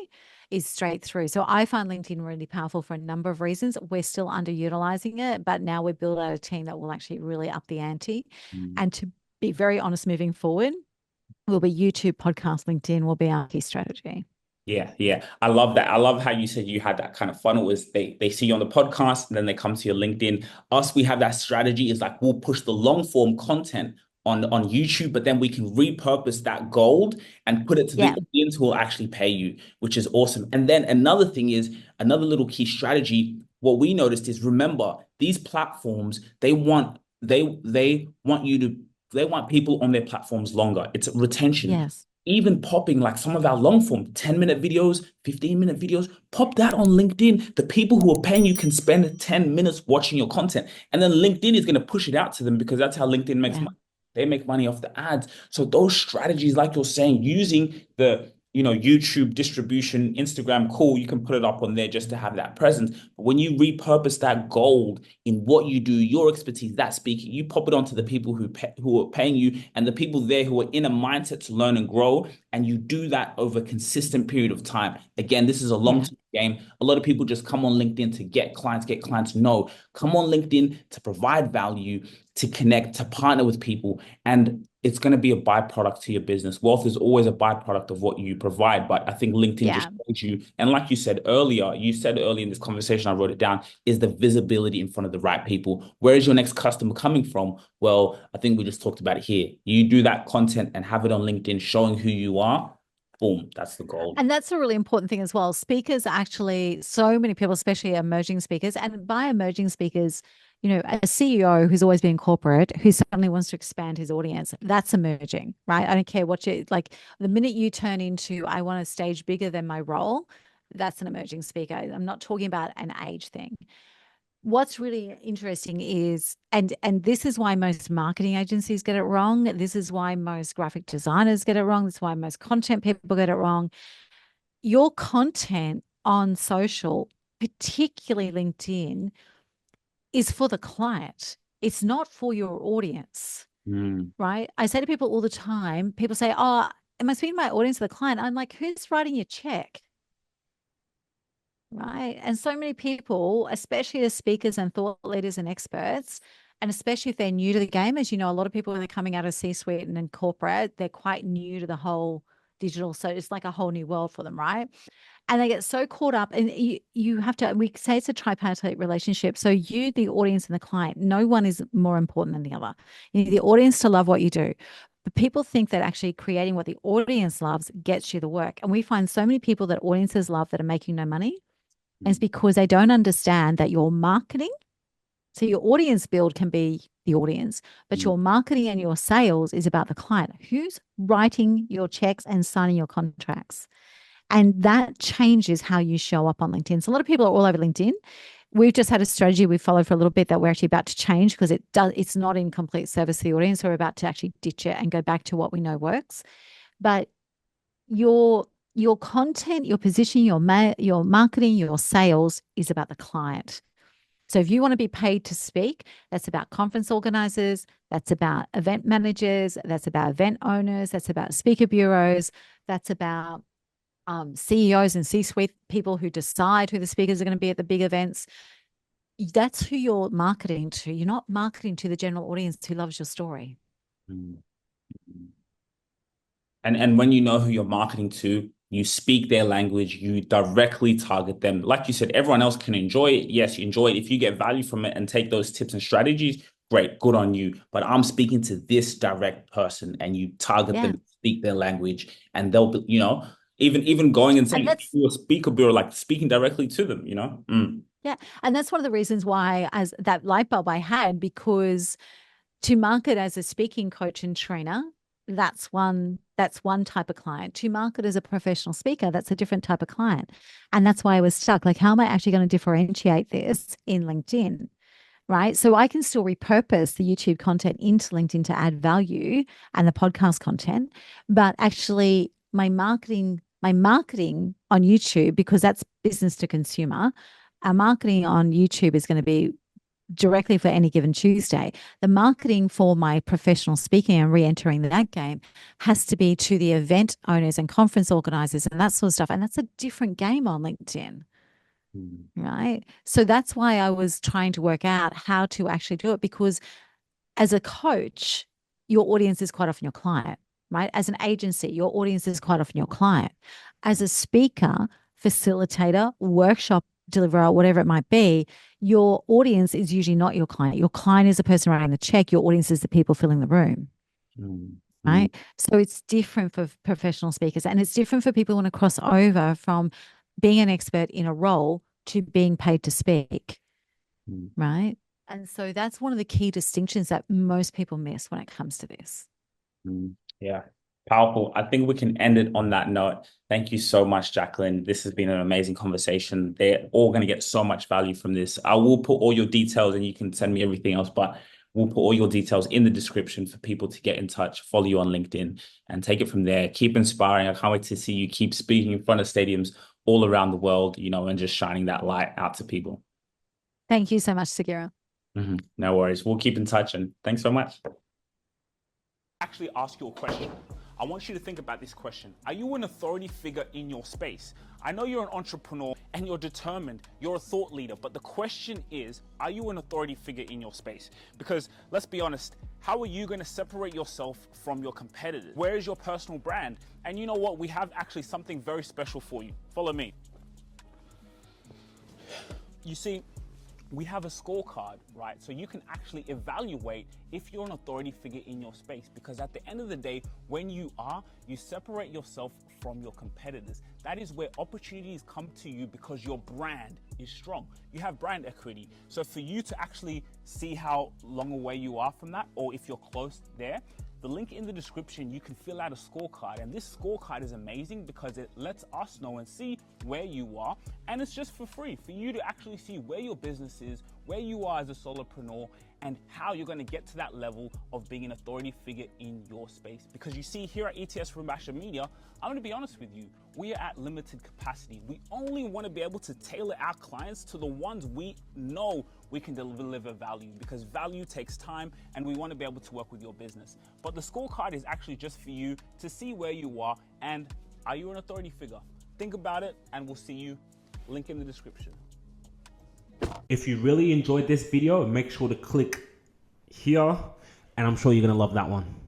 is straight through. So I find LinkedIn really powerful for a number of reasons. We're still underutilizing it, but now we've built out a team that will actually really up the ante. Mhm. And to be very honest, moving forward, will be YouTube, podcast, LinkedIn will be our key strategy. Yeah, yeah. I love that. I love how you said you had that kind of funnel is they see you on the podcast and then they come to your LinkedIn. Us, we have that strategy is like we'll push the long form content on YouTube, but then we can repurpose that gold and put it to the Yeah. audience who will actually pay you, which is awesome. And then another thing is another little key strategy. What we noticed is remember these platforms, they want you to they want people on their platforms longer. It's retention Yes. even popping like some of our long form 10-minute videos, 15-minute videos, pop that on LinkedIn. The people who are paying you can spend 10 minutes watching your content. And then LinkedIn is going to push it out to them because that's how LinkedIn makes Yeah. money. They make money off the ads. So those strategies, like you're saying, using the YouTube distribution, Instagram, cool, you can put it up on there just to have that presence. But when you repurpose that gold in what you do, your expertise, that speaking, you pop it onto the people who are paying you and the people there who are in a mindset to learn and grow, and you do that over a consistent period of time. Again, this is a Yeah. long-term game. A lot of people just come on LinkedIn to get clients, get clients. No, come on LinkedIn to provide value, to connect, to partner with people, and it's going to be a byproduct to your business. Wealth is always a byproduct of what you provide, but I think LinkedIn just Yeah. shows you. And like you said earlier in this conversation, I wrote it down, is the visibility in front of the right people. Where is your next customer coming from? Well, I think we just talked about it here. You do that content and have it on LinkedIn showing who you are. Boom, that's the goal. And that's a really important thing as well. Speakers actually, so many people, especially emerging speakers, and by emerging speakers, a CEO who's always been corporate who suddenly wants to expand his audience, that's emerging, right? I don't care what you like. The minute you turn into, I want a stage bigger than my role, that's an emerging speaker. I'm not talking about an age thing. What's really interesting is and this is why most marketing agencies get it wrong. This is why most graphic designers get it wrong. This is why most content people get it wrong. Your content on social, particularly LinkedIn, is for the client. It's not for your audience, Mm, right? I say to people all the time, people say, "Oh, am I speaking to my audience or the client?" I'm like, "Who's writing your check?" Right. And so many people, especially as speakers and thought leaders and experts, and especially if they're new to the game, as you know, a lot of people when they're coming out of C-suite and in corporate, they're quite new to the whole digital. So it's like a whole new world for them, right? And they get so caught up, and you have to, we say it's a tripartite relationship. So you, the audience, and the client, no one is more important than the other. You need the audience to love what you do. But people think that actually creating what the audience loves gets you the work. And we find so many people that audiences love that are making no money. And it's mm, because they don't understand that your marketing, so your audience build can be the audience, but mm, your marketing and your sales is about the client. Who's writing your checks and signing your contracts? And that changes how you show up on LinkedIn. So a lot of people are all over LinkedIn. We've just had a strategy we've followed for a little bit that we're actually about to change because it's not in complete service to the audience. So we're about to actually ditch it and go back to what we know works. But your Your content, your positioning, your marketing, your sales is about the client. So if you want to be paid to speak, that's about conference organizers, that's about event managers, that's about event owners, that's about speaker bureaus, that's about CEOs and C-suite people who decide who the speakers are going to be at the big events. That's who you're marketing to. You're not marketing to the general audience who loves your story. Mm. And when you know who you're marketing to, you speak their language, you directly target them. Like you said, everyone else can enjoy it. Yes, you enjoy it. If you get value from it and take those tips and strategies, great, good on you. But I'm speaking to this direct person, and you target Yeah. them, speak their language, and they'll be, even going and And saying, that's do a speaker bureau, like speaking directly to them. Yeah. And that's one of the reasons why, as that light bulb I had, because to market as a speaking coach and trainer, that's one type of client. To market as a professional speaker, that's a different type of client. And that's why I was stuck. Like, how am I actually going to differentiate this in LinkedIn? Right. So I can still repurpose the YouTube content into LinkedIn to add value and the podcast content, but actually my marketing on YouTube, because that's business to consumer, our marketing on YouTube is going to be directly for Any Given Tuesday. The marketing for my professional speaking and re-entering that game has to be to the event owners and conference organizers and that sort of stuff. And that's a different game on LinkedIn. Mm, Right. So that's why I was trying to work out how to actually do it, because as a coach, your audience is quite often your client, right? As an agency, your audience is quite often your client. As a speaker, facilitator, workshop deliverer, whatever it might be, your audience is usually not your client. Your client is the person writing the check. Your audience is the people filling the room, mm, mm, right? So it's different for professional speakers, and it's different for people who want to cross over from being an expert in a role to being paid to speak, mm. right? And so that's one of the key distinctions that most people miss when it comes to this. Yeah, powerful. I think we can end it on that note. Thank you so much, Jacqueline. This has been an amazing conversation. They're all going to get so much value from this. I will put all your details, and you can send me everything else, but we'll put all your details in the description for people to get in touch, follow you on LinkedIn, and take it from there. Keep inspiring. I can't wait to see you keep speaking in front of stadiums all around the world, and just shining that light out to people. Thank you so much, Sagira. No worries. We'll keep in touch, and thanks so much. Actually ask you a question. I want you to think about this question. Are you an authority figure in your space? I know you're an entrepreneur and you're determined, you're a thought leader, but the question is, are you an authority figure in your space? Because let's be honest, how are you going to separate yourself from your competitors? Where is your personal brand? And you know what? We have actually something very special for you. Follow me. You see, we have a scorecard, right? So you can actually evaluate if you're an authority figure in your space, because at the end of the day, when you separate yourself from your competitors. That is where opportunities come to you because your brand is strong. You have brand equity. So for you to actually see how long away you are from that, or if you're close there, the link in the description, you can fill out a scorecard. And this scorecard is amazing because it lets us know and see where you are. And it's just for free for you to actually see where your business is, where you are as a solopreneur, and how you're going to get to that level of being an authority figure in your space. Because you see, here at ETS Rubasha Media, I'm going to be honest with you, we are at limited capacity. We only want to be able to tailor our clients to the ones we know we can deliver value, because value takes time and we want to be able to work with your business. But the scorecard is actually just for you to see where you are and are you an authority figure? Think about it, and we'll see you. Link in the description. If you really enjoyed this video, make sure to click here, and I'm sure you're going to love that one.